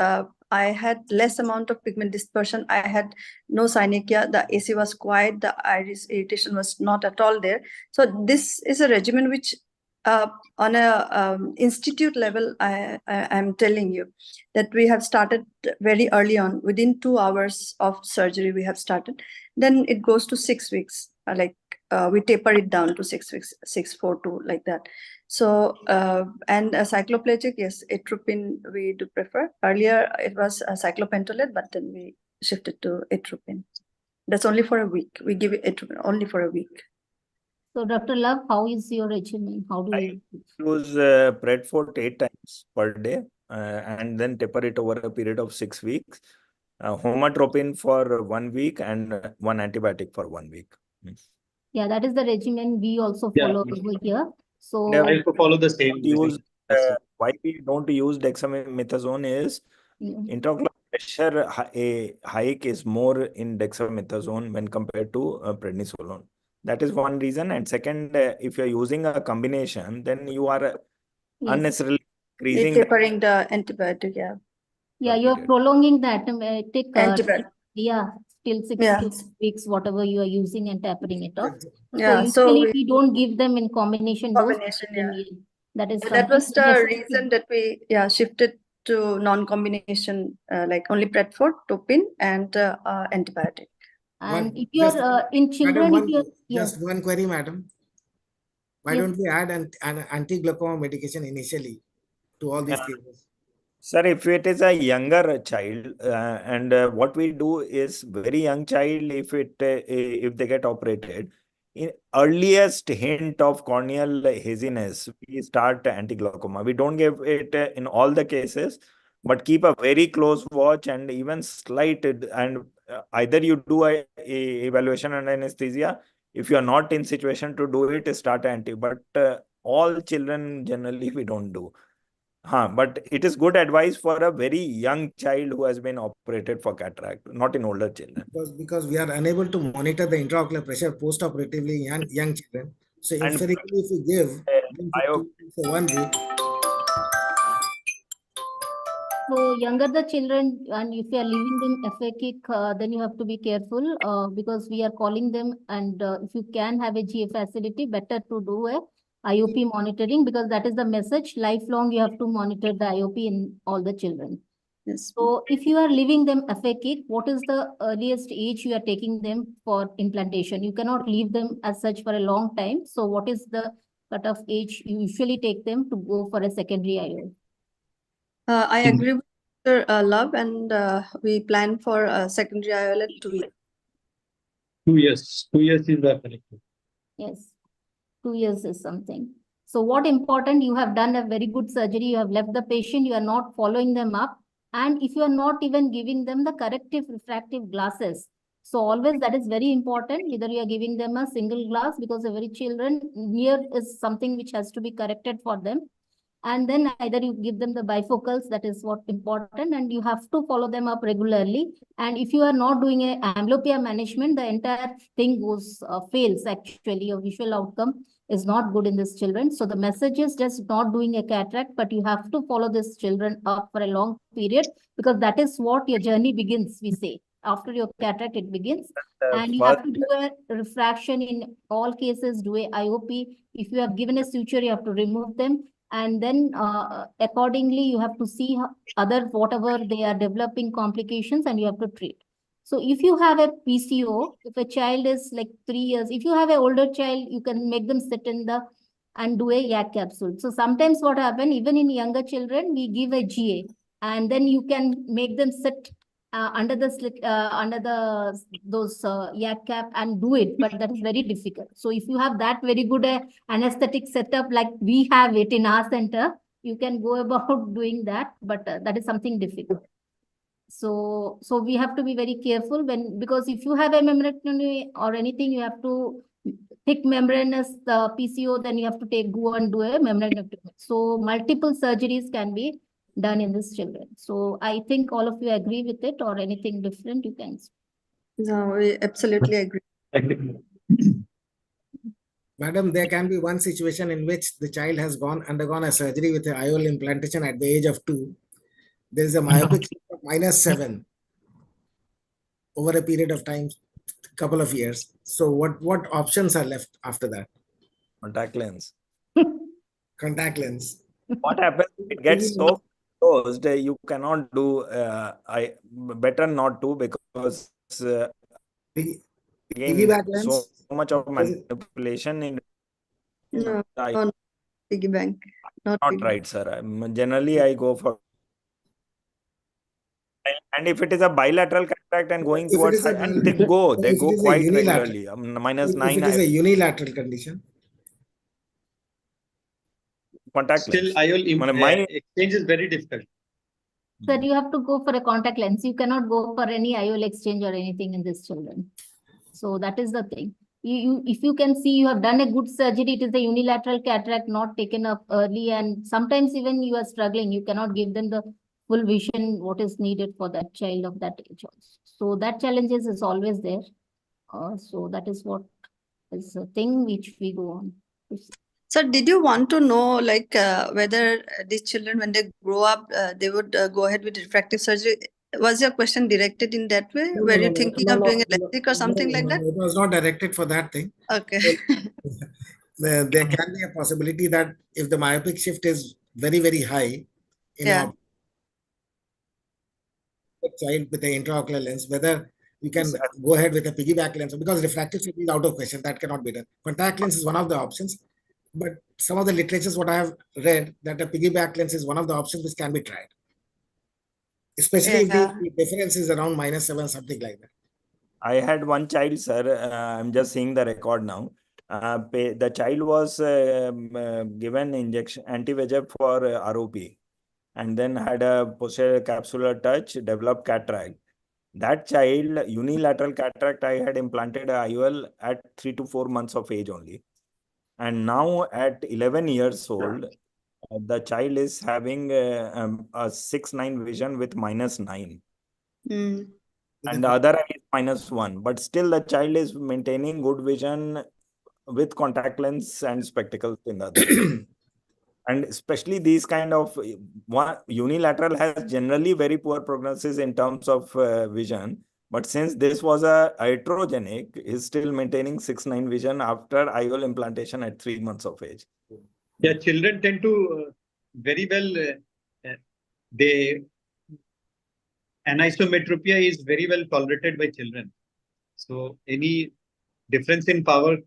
[SPEAKER 10] I had less amount of pigment dispersion. I had no synechia. The AC was quiet. The iris irritation was not at all there. So this is a regimen which on a institute level, I am telling you that we have started very early on. Within 2 hours of surgery, we have started. Then it goes to 6 weeks. We taper it down to 6 weeks, 6, 4, 2, like that. So, and a cycloplegic, yes, atropine we do prefer. Earlier it was a cyclopentolate, but then we shifted to atropine. That's only for a week. We give it atropine only for a week.
[SPEAKER 7] So, Dr. Love, how is your regimen? How do you
[SPEAKER 4] use Predfort 8 times per day and then taper it over a period of 6 weeks. Homatropin for 1 week and one antibiotic for 1 week.
[SPEAKER 7] Yeah, that is the regimen we also
[SPEAKER 9] Yeah.
[SPEAKER 7] follow over here. So
[SPEAKER 9] I also follow the same.
[SPEAKER 4] Use, why we don't use dexamethasone is intraocular pressure hike is more in dexamethasone when compared to prednisolone. That is one reason. And second, if you're using a combination, then you are unnecessarily increasing
[SPEAKER 10] Tapering the antibiotic, yeah.
[SPEAKER 7] yeah, you're
[SPEAKER 4] period.
[SPEAKER 7] prolonging the antibiotic
[SPEAKER 10] Antibiotic.
[SPEAKER 7] yeah, till 6
[SPEAKER 10] Yeah.
[SPEAKER 7] to 6 weeks, whatever you are using and tapering it off.
[SPEAKER 10] Yeah,
[SPEAKER 7] So
[SPEAKER 10] so
[SPEAKER 7] usually we don't give them in combination dose.
[SPEAKER 10] combination, yeah.
[SPEAKER 7] That is
[SPEAKER 10] That was
[SPEAKER 7] something
[SPEAKER 10] the
[SPEAKER 7] necessary.
[SPEAKER 10] reason that we shifted to non-combination, like only Predford, Topin, and antibiotic.
[SPEAKER 7] And if you are in children,
[SPEAKER 2] Madam,
[SPEAKER 7] if you are,
[SPEAKER 2] just one query, madam. Why
[SPEAKER 7] Yes.
[SPEAKER 2] don't we add an anti-glaucoma medication initially to all these cases?
[SPEAKER 4] Sir, if it is a younger child, and what we do is very young child, if they get operated, in earliest hint of corneal haziness, we start anti-glaucoma. We don't give it in all the cases, but keep a very close watch and even slight it, and either you do a evaluation and anesthesia. If you are not in situation to do it, start anti. But all children generally we don't do. But it is good advice for a very young child who has been operated for cataract, not in older children.
[SPEAKER 2] Because we are unable to monitor the intraocular pressure post-operatively in young children. So empirically, if we give for 1 week.
[SPEAKER 7] So younger the children, and if you are leaving them FAKIC, then you have to be careful because we are calling them, and if you can have a GA facility, better to do a IOP monitoring, because that is the message. Lifelong, you have to monitor the IOP in all the children.
[SPEAKER 10] Yes.
[SPEAKER 7] So if you are leaving them FAKIC, what is the earliest age you are taking them for implantation? You cannot leave them as such for a long time. So what is the cutoff age you usually take them to go for a secondary IOP?
[SPEAKER 10] I agree with Dr. Love, and we plan for a secondary IOL at 2 years.
[SPEAKER 9] 2 years. 2 years is the correct.
[SPEAKER 7] Yes, 2 years is something. So what important, you have done a very good surgery, you have left the patient, you are not following them up. And if you are not even giving them the corrective refractive glasses, so always that is very important, whether you are giving them a single glass, because every children near is something which has to be corrected for them. And then either you give them the bifocals, that is what important, and you have to follow them up regularly. And if you are not doing a amblyopia management, the entire thing goes fails actually. Your visual outcome is not good in these children. So the message is just not doing a cataract, but you have to follow these children up for a long period, because that is what your journey begins, we say. After your cataract, it begins. And you have to do a refraction in all cases, do a IOP. If you have given a suture, you have to remove them. And then accordingly, you have to see other whatever they are developing complications, and you have to treat. So if you have a PCO, if a child is like 3 years, if you have an older child, you can make them sit in the and do a yak capsule. So sometimes what happen, even in younger children, we give a GA, and then you can make them sit under the slit, under the those yak cap and do it, but that is very difficult. So if you have that very good anesthetic setup like we have it in our center, you can go about doing that, but that is something difficult. So we have to be very careful because if you have a membranectomy or anything, you have to thick membranous PCO, then you have to go and do a membranectomy. So multiple surgeries can be done in these children. So I think all of you agree with it, or anything different you can say.
[SPEAKER 10] No, we absolutely agree.
[SPEAKER 2] Madam, there can be one situation in which the child has undergone a surgery with an IOL implantation at the age of 2. There is a myopic of -7 over a period of time, couple of years. So what options are left after that?
[SPEAKER 4] Contact lens.
[SPEAKER 2] Contact lens.
[SPEAKER 4] What happens? It gets so closed. You cannot do. Better not to, because again, so much of manipulation in.
[SPEAKER 10] No, piggy bank. Not
[SPEAKER 4] right, sir. Generally, I go for. And if it is a bilateral cataract and going towards, and they go quite regularly. -9.
[SPEAKER 2] If it is a unilateral condition.
[SPEAKER 4] Contact
[SPEAKER 9] Still,
[SPEAKER 4] lens.
[SPEAKER 9] IOL exchange is very difficult.
[SPEAKER 7] Sir, you have to go for a contact lens. You cannot go for any IOL exchange or anything in these children. So that is the thing. If you can see, you have done a good surgery. It is a unilateral cataract not taken up early, and sometimes even you are struggling. You cannot give them the full vision what is needed for that child of that age also. So that challenges is always there. So that is what is a thing which we go on to see.
[SPEAKER 10] So did you want to know like whether these children when they grow up they would go ahead with refractive surgery? Was your question directed in that way? Were you thinking of doing a LASIK or something like that?
[SPEAKER 2] It was not directed for that thing.
[SPEAKER 10] Okay.
[SPEAKER 2] There can be a possibility that if the myopic shift is very, very high in
[SPEAKER 10] Yeah.
[SPEAKER 2] a child with an intraocular lens, whether you can go ahead with a piggyback lens, because refractive surgery is out of question. That cannot be done. Contact lens is one of the options, but some of the literatures what I have read that a piggyback lens is one of the options which can be tried, especially if the difference is around -7, something like that.
[SPEAKER 4] I had one child, sir. I'm just seeing the record now. The child was given injection anti-VEGF for ROP, and then had a posterior capsular touch, developed cataract. That child, unilateral cataract, I had implanted a IOL at 3 to 4 months of age only. And now at 11 years old, the child is having a 6/9 vision with -9. And the other eye is -1. But still the child is maintaining good vision with contact lens and spectacles in the other eye. And especially these kind of unilateral has generally very poor prognosis in terms of vision. But since this was a iatrogenic, is still maintaining 6/9 vision after IOL implantation at 3 months of age.
[SPEAKER 9] Yeah, children tend to very well, anisometropia is very well tolerated by children. So any difference in power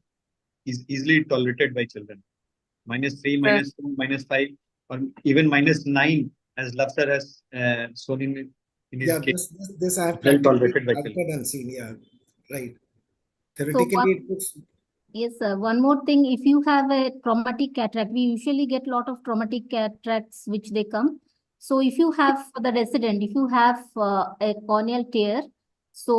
[SPEAKER 9] is easily tolerated by children. -3, -2, -5, or even -9, as Love sir has shown in his case.
[SPEAKER 2] This I have
[SPEAKER 9] well tolerated by children.
[SPEAKER 2] and seen, yeah, right. Theoretically,
[SPEAKER 7] Yes, sir. One more thing, if you have a traumatic cataract, we usually get a lot of traumatic cataracts which they come. So if you have, for the resident, if you have a corneal tear, so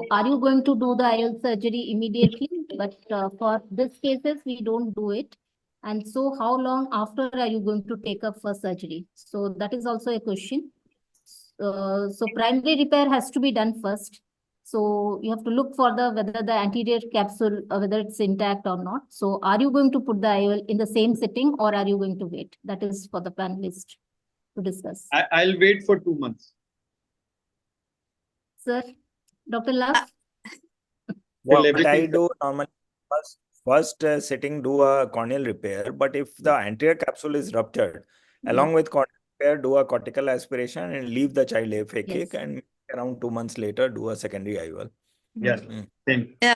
[SPEAKER 7] are you going to do the IOL surgery immediately? But for these cases, we don't do it. And so how long after are you going to take up for surgery? So that is also a question. So primary repair has to be done first. So you have to look for whether the anterior capsule, whether it's intact or not. So are you going to put the IOL in the same sitting or are you going to wait? That is for the panelist to discuss.
[SPEAKER 9] I'll wait for 2 months.
[SPEAKER 7] Sir, Dr. Love?
[SPEAKER 4] What I do normally, first sitting do a corneal repair, but if the anterior capsule is ruptured, along with corneal repair, do a cortical aspiration and leave the child aphakic, and around 2 months later do a secondary IOL.
[SPEAKER 9] Yes, same.
[SPEAKER 10] Yeah,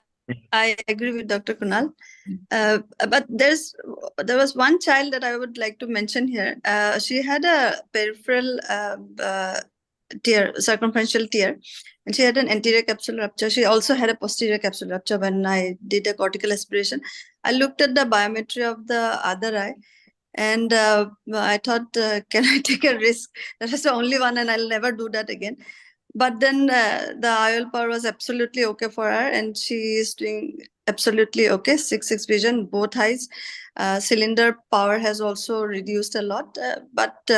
[SPEAKER 10] I agree with Dr. Kunal. But there was one child that I would like to mention here. She had a peripheral tear, circumferential tear, and she had an anterior capsule rupture. She also had a posterior capsule rupture. When I did a cortical aspiration, I looked at the biometry of the other eye, and I thought, can I take a risk? That was the only one, and I'll never do that again. But then the IOL power was absolutely okay for her, and she is doing absolutely okay. 6/6 vision, both eyes. Cylinder power has also reduced a lot, but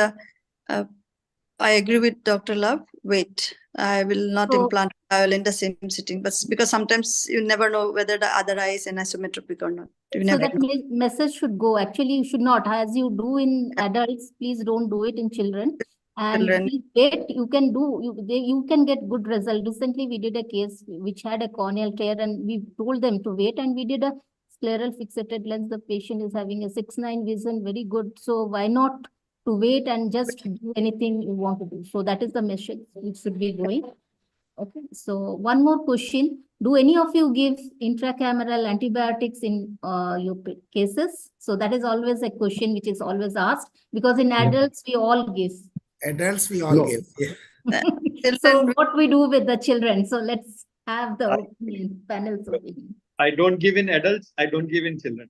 [SPEAKER 10] I agree with Dr. Love. Wait, I will not implant IOL in the same sitting, but because sometimes you never know whether the other eye is anisometric or not.
[SPEAKER 7] So that message should go. Actually, you should not. As you do in adults, please don't do it in children. And please wait. You can do. You can get good result. Recently, we did a case which had a corneal tear, and we told them to wait. And we did a scleral fixated lens. The patient is having a 6/9 vision, very good. So why not to wait and just do anything you want to do? So that is the message which should be going. Okay. So one more question. Do any of you give intracameral antibiotics in your cases? So that is always a question which is always asked, because in adults, we all give.
[SPEAKER 2] Adults, we all give. Yeah.
[SPEAKER 7] So what we do with the children? So let's have the panel's opinion.
[SPEAKER 9] I don't give in adults. I don't give in children.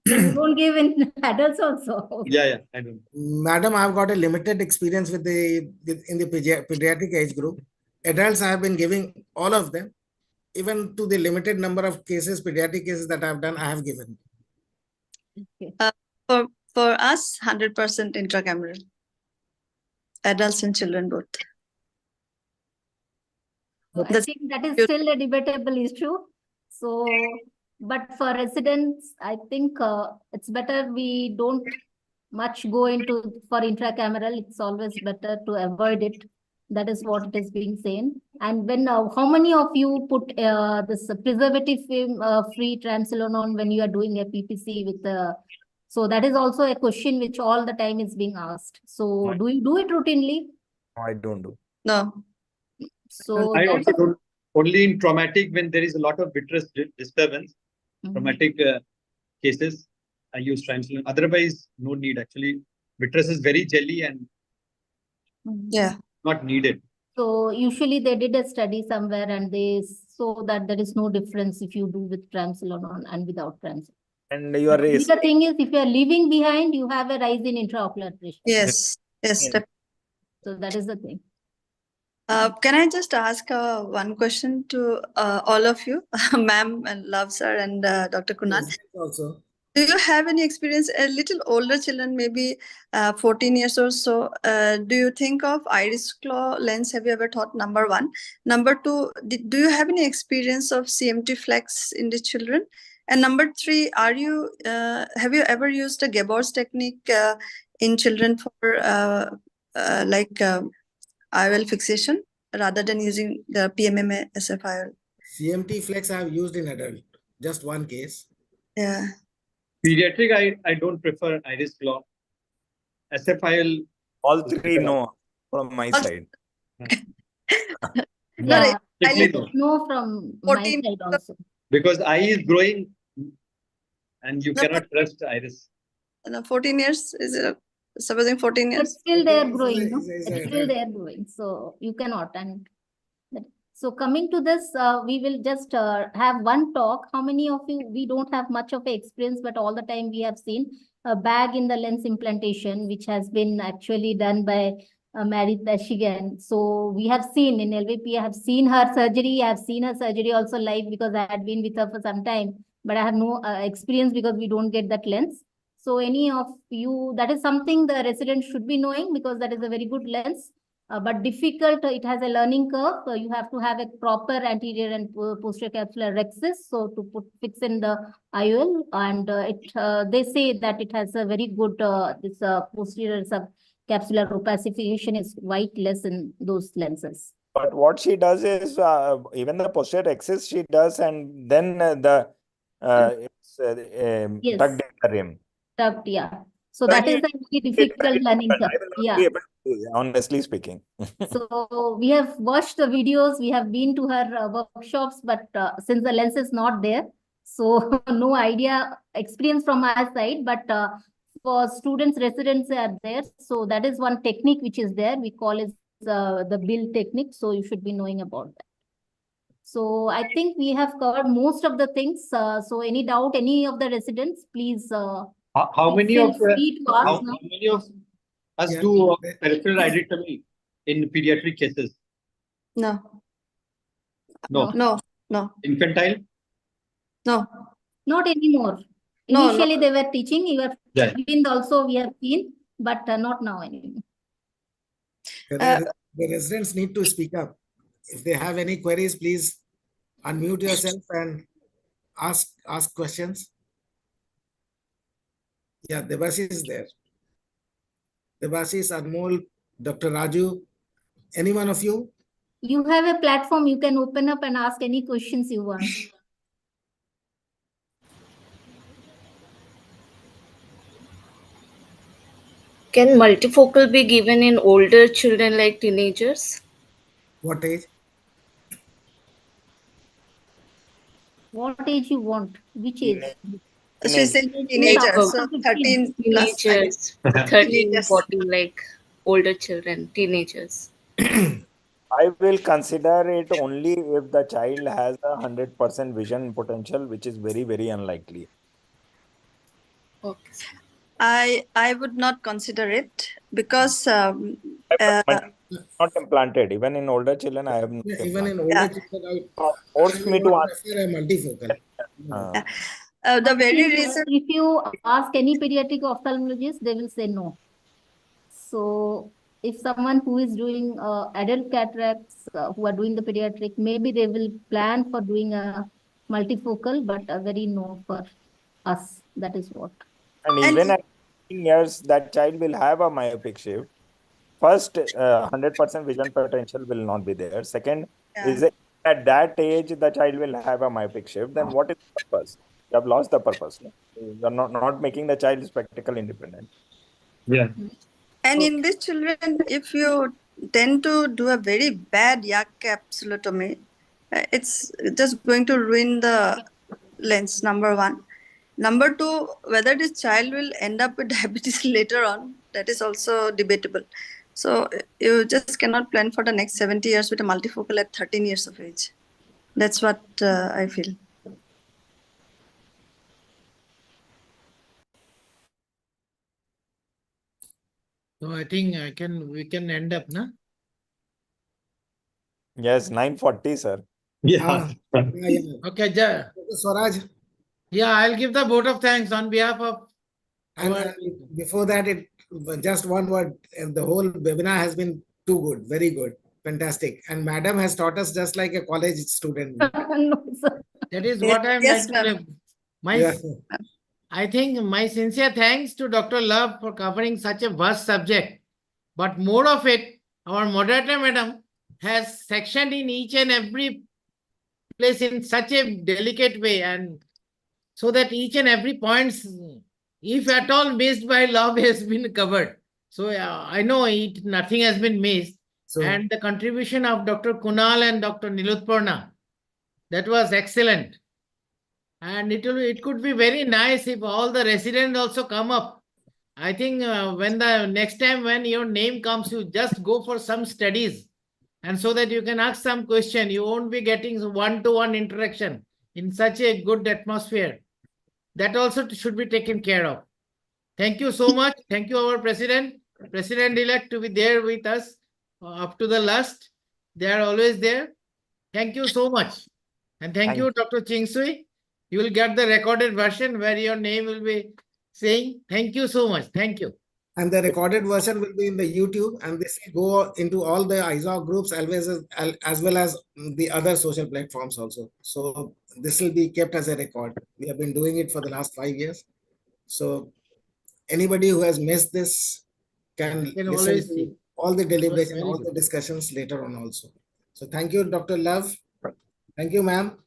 [SPEAKER 7] You don't give in adults also.
[SPEAKER 9] Yeah, I don't.
[SPEAKER 2] Madam, I've got a limited experience in the pediatric age group. Adults, I have been giving all of them. Even to the limited number of cases, pediatric cases that I've done, I have given.
[SPEAKER 10] For us, 100% intracameral. Adults and children both.
[SPEAKER 7] I think that is still a debatable issue. So, but for residents, I think it's better we don't much go into for intracameral. It's always better to avoid it. That is what it is being said. And when how many of you put this preservative free triamcinolone when you are doing a PPC with the? So that is also a question which all the time is being asked. So do you do it routinely?
[SPEAKER 4] I don't do.
[SPEAKER 10] No.
[SPEAKER 7] So
[SPEAKER 9] I also don't. Only in traumatic when there is a lot of vitreous disturbance, traumatic cases, I use triamcinolone. Otherwise, no need. Actually, vitreous is very jelly and not needed.
[SPEAKER 7] So usually they did a study somewhere and they saw that there is no difference if you do with triamcinolone and without triamcinolone.
[SPEAKER 4] And you are
[SPEAKER 7] the thing is, if you are leaving behind, you have a rise in intraocular pressure.
[SPEAKER 10] Yes.
[SPEAKER 7] So that is the thing.
[SPEAKER 10] Can I just ask one question to all of you, ma'am and Love sir and Dr. Kunal?
[SPEAKER 2] Yes, also.
[SPEAKER 10] Do you have any experience, a little older children, maybe 14 years or so, do you think of iris claw lens? Have you ever thought? Number one. Number two, do you have any experience of CMT flex in the children? And number three, have you ever used a Gabor's technique in children for IOL fixation rather than using the PMMA SFIOL?
[SPEAKER 2] CMT flex I have used in adult, just one case.
[SPEAKER 10] Yeah.
[SPEAKER 9] Pediatric, I don't prefer iris claw. SFIL.
[SPEAKER 4] All three no from my side.
[SPEAKER 7] Yeah,
[SPEAKER 10] I
[SPEAKER 7] know from my side also.
[SPEAKER 9] Because eye is growing and you cannot trust iris.
[SPEAKER 10] 14 years, is it? Supposing 14 years.
[SPEAKER 7] But still they are growing, no? Still they are growing. So you cannot. And so coming to this, we will just have one talk. How many of you, we don't have much of experience, but all the time we have seen a bag in the lens implantation, which has been actually done by Mary Tashigan. So we have seen in LVP, I have seen her surgery. I have seen her surgery also live because I had been with her for some time, but I have no experience because we don't get that lens. So any of you, that is something the resident should be knowing because that is a very good lens. But difficult, it has a learning curve. You have to have a proper anterior and posterior capsular rhexis. So to fix in the IOL, and they say that it has a very good, this posterior subcapsular opacification is quite less in those lenses.
[SPEAKER 4] But what she does is, even the posterior axis she does, and then it's
[SPEAKER 7] Yes.
[SPEAKER 4] tucked in the rim.
[SPEAKER 7] Tucked, yeah. So that is a very difficult learning curve. Yeah.
[SPEAKER 4] Honestly speaking.
[SPEAKER 7] So we have watched the videos, we have been to her workshops, but since the lens is not there, so no idea, experience from our side, but for students, residents are there. So that is one technique which is there. We call it the Bill technique. So you should be knowing about that. So I think we have covered most of the things. So any doubt, any of the residents, please.
[SPEAKER 9] How many of us do peripheral iridectomy in pediatric cases?
[SPEAKER 10] No.
[SPEAKER 9] No.
[SPEAKER 10] No. No.
[SPEAKER 9] Infantile?
[SPEAKER 10] No.
[SPEAKER 7] Not anymore.
[SPEAKER 10] No,
[SPEAKER 7] Initially they were teaching, you were
[SPEAKER 9] Yeah.
[SPEAKER 7] also we have seen, but not now anymore.
[SPEAKER 2] The residents need to speak up. If they have any queries, please unmute yourself and ask questions. Yeah, Debasi is there. Debasi, Anmol, Dr. Raju, any one of you?
[SPEAKER 7] You have a platform, you can open up and ask any questions you want.
[SPEAKER 11] Can multifocal be given in older children like teenagers?
[SPEAKER 2] What age?
[SPEAKER 7] What age you want? Which age?
[SPEAKER 10] She's saying teenagers, so 13 plus.
[SPEAKER 11] Teenagers, 13, 14, like older children, teenagers.
[SPEAKER 4] I will consider it only if the child has 100% vision potential, which is very, very unlikely.
[SPEAKER 11] Okay.
[SPEAKER 10] I would not consider it because
[SPEAKER 4] Not implanted. Even in older children, I have not
[SPEAKER 2] Yeah, even in
[SPEAKER 4] implanted.
[SPEAKER 2] older children,
[SPEAKER 4] Forced
[SPEAKER 2] I
[SPEAKER 4] me
[SPEAKER 2] would
[SPEAKER 4] to ask.
[SPEAKER 2] prefer a multifocal.
[SPEAKER 10] the very reason.
[SPEAKER 7] If you ask any pediatric ophthalmologist, they will say no. So if someone who is doing adult cataracts, who are doing the pediatric, maybe they will plan for doing a multifocal, but a very no for us. That is what.
[SPEAKER 4] And even at 18 years, that child will have a myopic shift. First, 100% vision potential will not be there. Second, is it at that age the child will have a myopic shift? Then what is the purpose? You have lost the purpose. No? You are not making the child spectacle independent.
[SPEAKER 9] Yeah.
[SPEAKER 10] And in these children, if you tend to do a very bad yak capsulotomy, it's just going to ruin the lens, number one. Number two, whether this child will end up with diabetes later on, that is also debatable. So you just cannot plan for the next 70 years with a multifocal at 13 years of age. That's what I feel.
[SPEAKER 1] So I think we can end up, na?
[SPEAKER 4] Yes, 9:40, sir.
[SPEAKER 9] Yeah.
[SPEAKER 1] Okay,
[SPEAKER 2] Swaraj.
[SPEAKER 1] Yeah, I'll give the vote of thanks on behalf of
[SPEAKER 2] And before that, just one word. The whole webinar has been too good, very good, fantastic. And madam has taught us just like a college student.
[SPEAKER 7] No, sir.
[SPEAKER 1] That is what I'm
[SPEAKER 10] Yes,
[SPEAKER 1] like to I think my sincere thanks to Dr. Love for covering such a vast subject. But more of it, our moderator madam has sectioned in each and every place in such a delicate way, and so that each and every points, if at all missed by Love, has been covered. So I know nothing has been missed. And the contribution of Dr. Kunal and Dr. Nilutparna, that was excellent. And it could be very nice if all the residents also come up. I think when the next time when your name comes, you just go for some studies, and so that you can ask some question. You won't be getting one-to-one interaction in such a good atmosphere. That also should be taken care of. Thank you so much. Thank you, our President-elect, to be there with us up to the last. They are always there. Thank you so much. And thank you, Dr. Chingsui. You will get the recorded version where your name will be saying. Thank you so much. Thank you.
[SPEAKER 2] And the recorded version will be in the YouTube, and this will go into all the EIZOC groups as well as the other social platforms also. So this will be kept as a record. We have been doing it for the last 5 years. So anybody who has missed this can listen to all the deliberation, all the discussions later on also. So thank you, Dr. Love. Thank you, ma'am.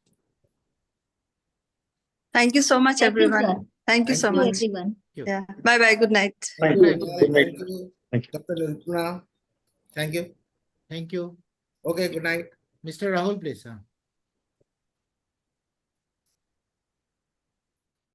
[SPEAKER 10] Thank you so much, everyone. Thank you so much.
[SPEAKER 7] Everyone.
[SPEAKER 10] Yeah. Bye-bye. Good night.
[SPEAKER 2] Thank you, Dr. Nilutparna. Thank you.
[SPEAKER 1] Thank you.
[SPEAKER 2] Okay, good night.
[SPEAKER 1] Mr. Rahul, please.